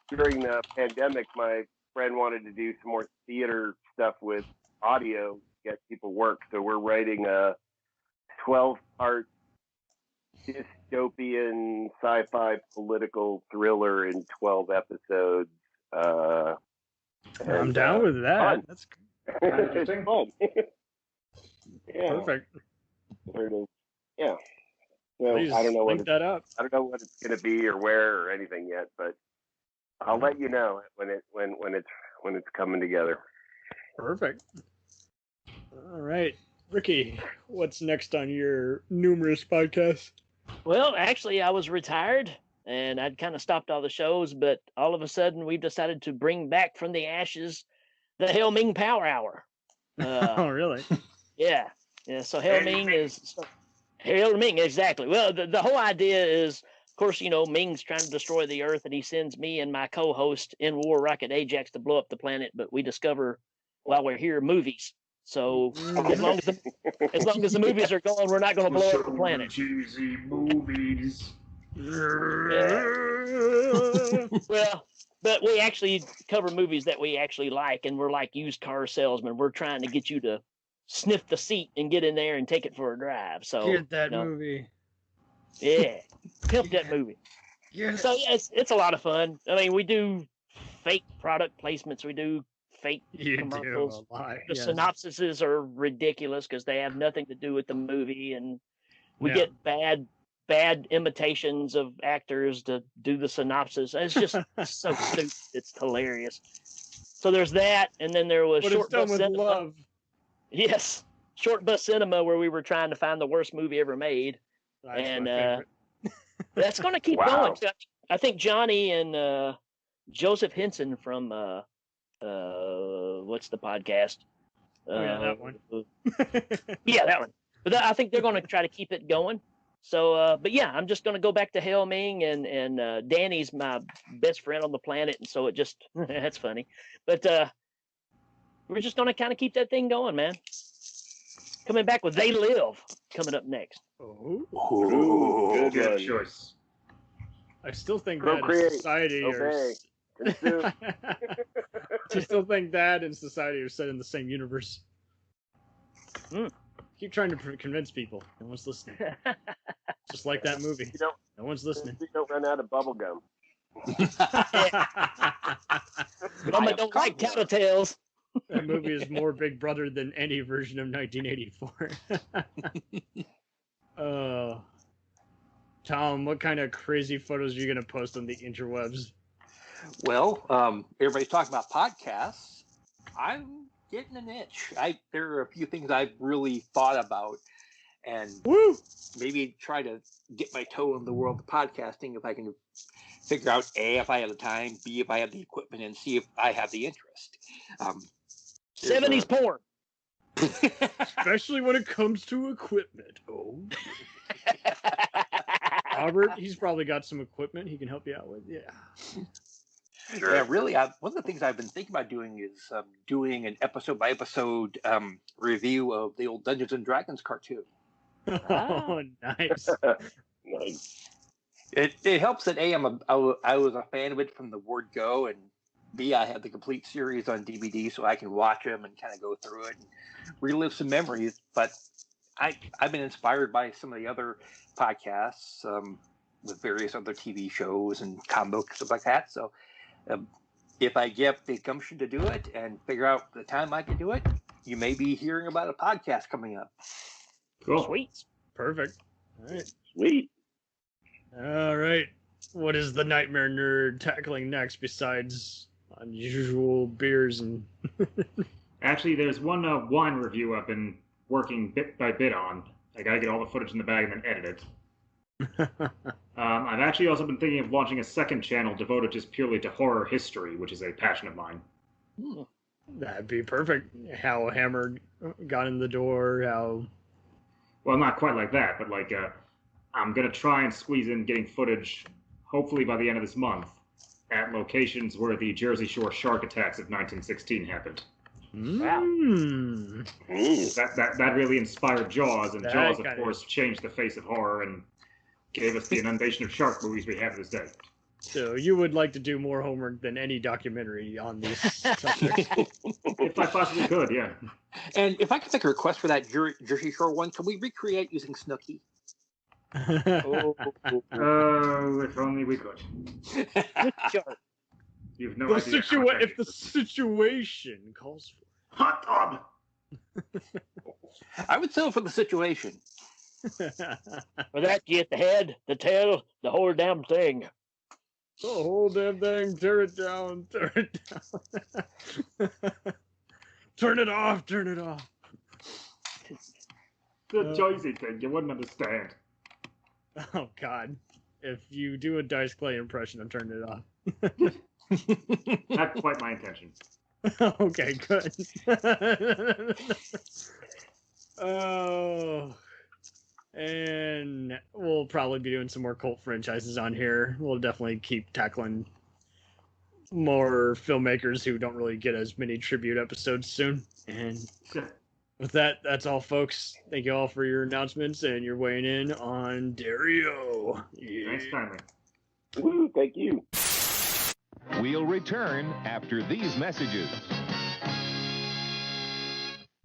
during the pandemic, my friend wanted to do some more theater stuff with audio, get people work. So we're writing a 12-part dystopian sci-fi political thriller in 12 episodes. I'm down with that. Fun. That's It's fun. Yeah. perfect. Yeah. So Please I don't know link that up. I don't know what it's going to be or where or anything yet, but I'll let you know when it's coming together. Perfect. All right, Ricky, what's next on your numerous podcasts? Well, actually, I was retired and I'd kind of stopped all the shows, but all of a sudden we've decided to bring back from the ashes the Hail Ming Power Hour. Oh, really? Yeah. So Hail Ming is Hail Ming, exactly. Well, the whole idea is, of course, Ming's trying to destroy the Earth, and he sends me and my co-host in War Rocket Ajax to blow up the planet. But we discover while we're here movies. So as long as the movies are going, we're not going to blow up the planet. Cheesy movies. Yeah. Well, but we actually cover movies that we actually like, and we're like used car salesmen. We're trying to get you to sniff the seat and get in there and take it for a drive. So Get that movie. Yeah, pimp that movie. Yes. So yeah, it's a lot of fun. I mean, we do fake product placements. We do fake commercials. Do a lot. The Yes. synopsises are ridiculous because they have nothing to do with the movie, and we Yeah. get bad imitations of actors to do the synopsis. It's just so stupid. It's hilarious. So there's that, and then there was But Short it's done Bus with Cinema. love. Yes, Short Bus Cinema, where we were trying to find the worst movie ever made. That's And, my favorite. That's going to keep Wow. going. I think Johnny and Joseph Henson from what's the podcast? Yeah, that one. Yeah, that one. But I think they're going to try to keep it going. So, but yeah, I'm just going to go back to Hail Ming, and Danny's my best friend on the planet, and so it just that's funny. But we're just going to kind of keep that thing going, man. Coming back with They Live coming up next. Oh, Ooh, good Good one. choice. I still think that Procreate, and society obey, consume. I still think that and society are set in the same universe. Keep trying to convince people. No one's listening. Just like that movie. You don't, No one's listening. you don't run out of bubble gum. Mama don't like tattletales. That movie is more Big Brother than any version of 1984. Tom, what kind of crazy photos are you going to post on the interwebs? Well, everybody's talking about podcasts. I'm getting an itch. There are a few things I've really thought about, and maybe try to dip my toe in the world of podcasting if I can figure out A, if I have the time, B, if I have the equipment, and C, if I have the interest. 70s porn. Especially when it comes to equipment. Oh. Robert, he's probably got some equipment he can help you out with. Yeah. Sure. Yeah, really. One of the things I've been thinking about doing is doing an episode-by-episode review of the old Dungeons and Dragons cartoon. Oh, nice. Nice. It helps that A, I was a fan of it from the word go, and B, I have the complete series on DVD, so I can watch them and kind of go through it and relive some memories. But I've been inspired by some of the other podcasts with various other TV shows and comic books, stuff like that. So if I get the gumption to do it and figure out the time I can do it, you may be hearing about a podcast coming up. Cool. Sweet. Perfect. All right. Sweet. All right. What is the Nightmare Nerd tackling next besides unusual beers and... Actually, there's one wine review I've been working bit by bit on. I gotta get all the footage in the bag and then edit it. I've actually also been thinking of launching a second channel devoted just purely to horror history, which is a passion of mine. That'd be perfect. How Hammer got in the door, how... Well, not quite like that, but like I'm gonna try and squeeze in getting footage hopefully by the end of this month, at locations where the Jersey Shore shark attacks of 1916 happened. Wow. That really inspired Jaws, and That Jaws, of got course, changed the face of horror and gave us the inundation of shark movies we have this day. So you would like to do more homework than any documentary on these subjects. If I possibly could, yeah. And if I could make a request for that Jersey Shore one, can we recreate using Snooki? If only we could. Sure. You've no idea. If the situation calls for Hot tub! I would settle for the situation. it. For that, you get the head, the tail, the whole damn thing. The whole damn thing, tear it down, tear it down. Turn it off, turn it off. The Jersey thing, you wouldn't understand. Oh, God. If you do a Dice Clay impression, I'm turning it off. Not quite my intention. Okay, good. Oh. And we'll probably be doing some more cult franchises on here. We'll definitely keep tackling more filmmakers who don't really get as many tribute episodes soon. And with that, that's all, folks. Thank you all for your announcements and your weighing in on Dario. Yeah. Thanks kindly. Woo, thank you. We'll return after these messages.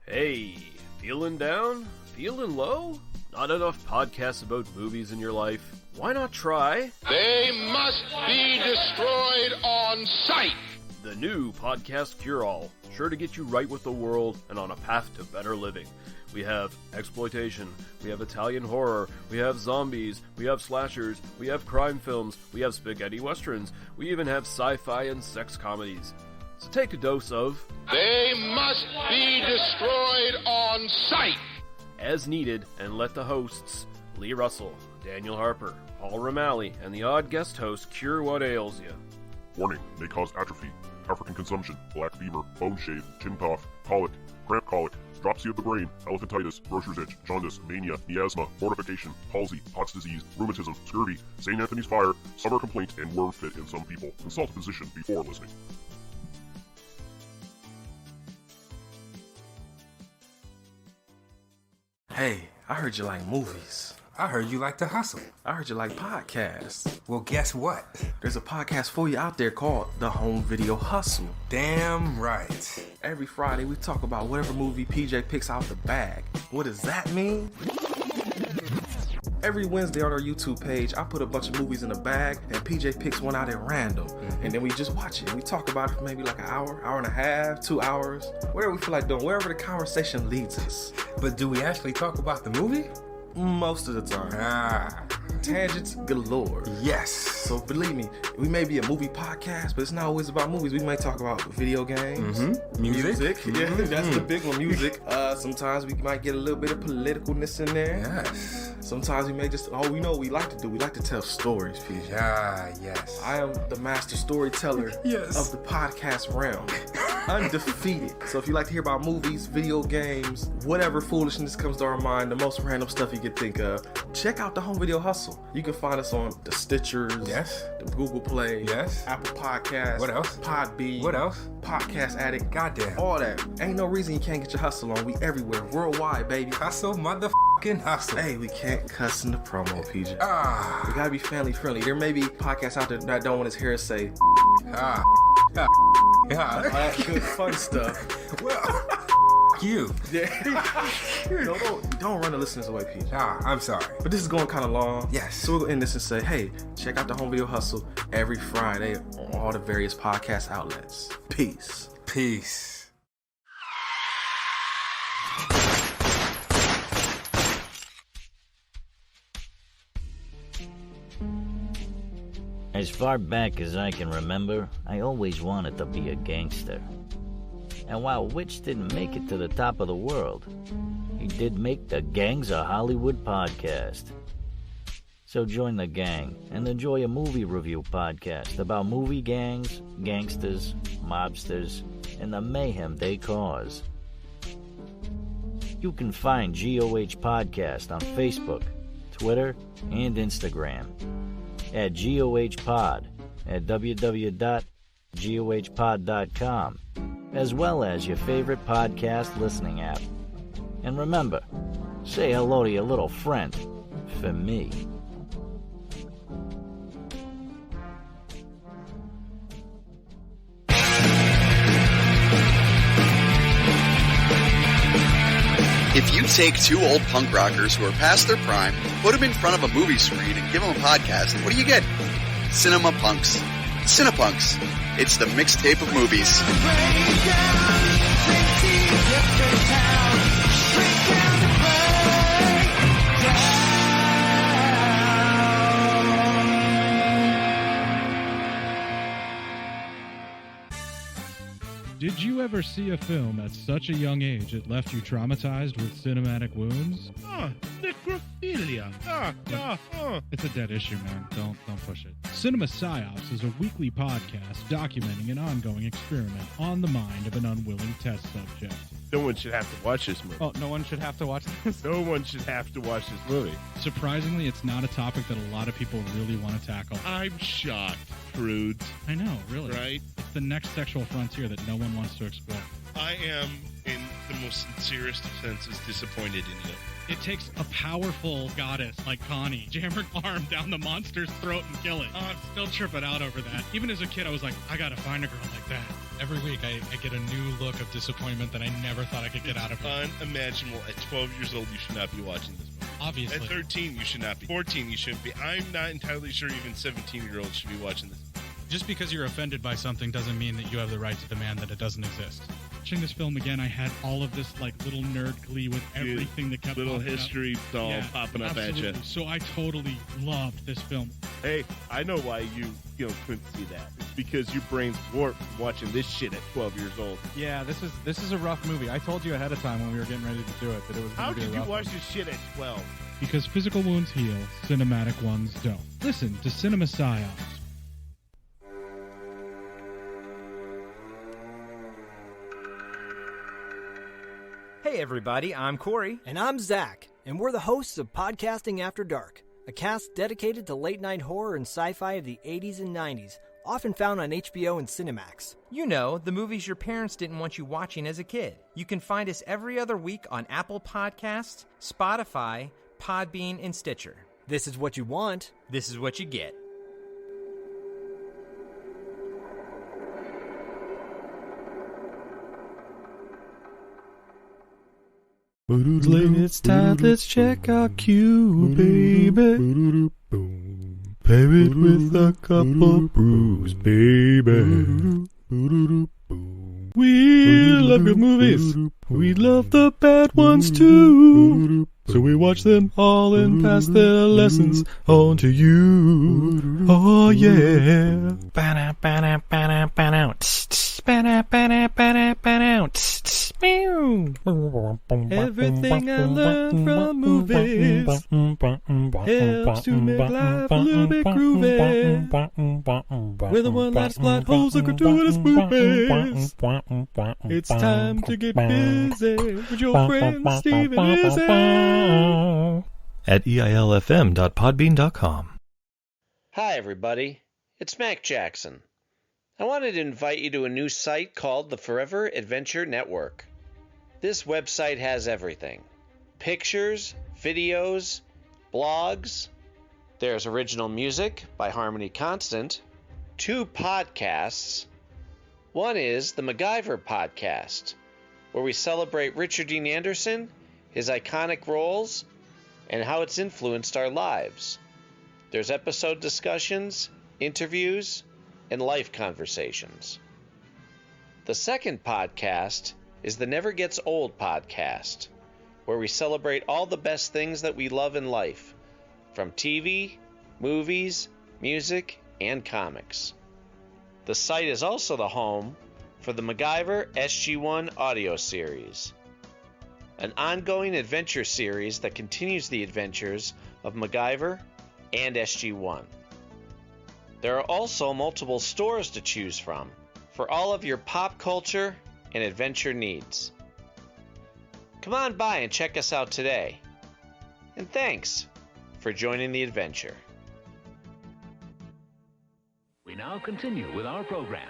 Hey, feeling down? Feeling low? Not enough podcasts about movies in your life? Why not try They must be destroyed on sight. the new Podcast Cure-All? Sure to get you right with the world and on a path to better living. We have exploitation, we have Italian horror, we have zombies, we have slashers, we have crime films, we have spaghetti westerns, we even have sci-fi and sex comedies. So take a dose of They must be destroyed on sight. as needed, and let the hosts, Lee Russell, Daniel Harper, Paul Romali, and the odd guest host cure what ails you. Warning, may cause atrophy, African consumption, black fever, bone shave, chin cough, colic, cramp colic, dropsy of the brain, elephantitis, grocer's itch, jaundice, mania, miasma, mortification, palsy, Pott's disease, rheumatism, scurvy, St. Anthony's fire, summer complaint, and worm fit in some people. Consult a physician before listening. Hey, I heard you like movies. I heard you like to hustle. I heard you like podcasts. Well, guess what? There's a podcast for you out there called The Home Video Hustle. Damn right. Every Friday, we talk about whatever movie PJ picks out the bag. What does that mean? Every Wednesday on our YouTube page, I put a bunch of movies in a bag, and PJ picks one out at random. And then we just watch it. We talk about it for maybe like an hour, hour and a half, 2 hours, whatever we feel like doing, wherever the conversation leads us. But do we actually talk about the movie? Most of the time. Tangents galore. Yes. So believe me, we may be a movie podcast, but it's not always about movies. We might talk about video games, music. Yeah, that's the big one, music. Sometimes we might get a little bit of politicalness in there. Yes. Sometimes we may just, we know what we like to do. We like to tell stories, PJ. Yes. I am the master storyteller of the podcast realm. Undefeated. So if you like to hear about movies, video games, whatever foolishness comes to our mind, the most random stuff you can think of, check out the Home Video Hustle. You can find us on the Stitchers, the Google Play, Apple Podcasts, what else? Podbean, what else? Podcast Addict, goddamn, all that. Ain't no reason you can't get your hustle on. We everywhere, worldwide, baby. Hustle, motherfucking hustle. Hey, we can't cuss in the promo, PJ. We gotta be family friendly. There may be podcasts out there that don't want his hair say all that good fun stuff. Well, you. Don't run the listeners away, PJ. I'm sorry. But this is going kind of long. Yes. So we'll end this and say, hey, check out the Home Video Hustle every Friday on all the various podcast outlets. Peace. Peace. As far back as I can remember, I always wanted to be a gangster. And while Witch didn't make it to the top of the world, he did make the Gangs of Hollywood podcast. So join the gang and enjoy a movie review podcast about movie gangs, gangsters, mobsters, and the mayhem they cause. You can find GOH Podcast on Facebook, Twitter, and Instagram. at GOHPod at www.gohpod.com, as well as your favorite podcast listening app. And remember, say hello to your little friend for me. If you take two old punk rockers who are past their prime, put them in front of a movie screen, and give them a podcast, what do you get? Cinema Punks. Cinepunks. It's the mixtape of movies. Did you ever see a film at such a young age it left you traumatized with cinematic wounds? Necrophilia. It's a dead issue, man. Don't push it. Cinema Psyops is a weekly podcast documenting an ongoing experiment on the mind of an unwilling test subject. No one should have to watch this movie. Oh, no one should have to watch this? No one should have to watch this movie. Surprisingly, it's not a topic that a lot of people really want to tackle. I'm shocked, prudes. I know, really. Right? It's the next sexual frontier that no one wants to explore. I am, in the most sincerest of senses, disappointed in you. It takes a powerful goddess like Connie, jam her arm down the monster's throat and kill it. Oh, I'm still tripping out over that. Even as a kid, I was like, I gotta find a girl like that. Every week, I get a new look of disappointment that I never thought I could get out of it. Unimaginable. At 12 years old, you should not be watching this movie. Obviously. At 13, you should not be. 14, you shouldn't be. I'm not entirely sure even 17-year-olds should be watching this. Just because you're offended by something doesn't mean that you have the right to demand that it doesn't exist. Watching this film again, I had all of this like little nerd glee with everything that kept little popping history up. doll popping up absolutely. at you. So I totally loved this film. Hey, I know why you couldn't see that. It's because your brain's warped from watching this shit at 12 years old. Yeah, this is a rough movie. I told you ahead of time when we were getting ready to do it that it was How going to be a did you rough watch one. this shit at 12? Because physical wounds heal, cinematic ones don't. Listen to Cinema Psyops. Hey everybody, I'm Corey. And I'm Zach, and we're the hosts of Podcasting After Dark, a cast dedicated to late-night horror and sci-fi of the 80s and 90s, often found on HBO and Cinemax. You know, the movies your parents didn't want you watching as a kid. You can find us every other week on Apple Podcasts, Spotify, Podbean, and Stitcher. This is what you want. This is what you get. It's time, let's check our queue, baby. Pair it with a couple brews, baby. We love good movies. We love the bad ones too. So we watch them all and pass their lessons on to you. Oh yeah. Everything I learned from movies helps to make life a little bit groovy. Whether one likes plot holes or gratuitous movies, it's time to get busy with your friend Steve and Izzy at eilfm.podbean.com. Hi, everybody. It's Mac Jackson. I wanted to invite you to a new site called the Forever Adventure Network. This website has everything. Pictures, videos, blogs. There's original music by Harmony Constant. 2 podcasts. One is the MacGyver podcast, where we celebrate Richard Dean Anderson, his iconic roles, and how it's influenced our lives. There's episode discussions, interviews, and life conversations. The second podcast is the Never Gets Old podcast, where we celebrate all the best things that we love in life, from TV, movies, music, and comics. The site is also the home for the MacGyver SG-1 audio series, an ongoing adventure series that continues the adventures of MacGyver and SG-1. There are also multiple stores to choose from for all of your pop culture and adventure needs. Come on by and check us out today. And thanks for joining the adventure. now continue with our program.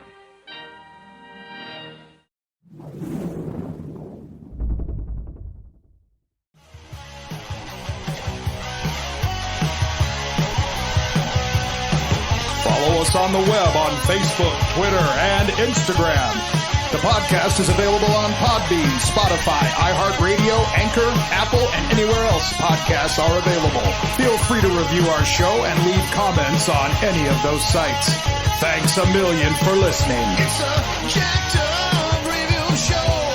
Follow us on the web on Facebook, Twitter, and Instagram. The podcast is available on Podbean, Spotify, iHeartRadio, Anchor, Apple, and anywhere else podcasts are available. Feel free to review our show and leave comments on any of those sites. Thanks a million for listening. It's a jacked up review show.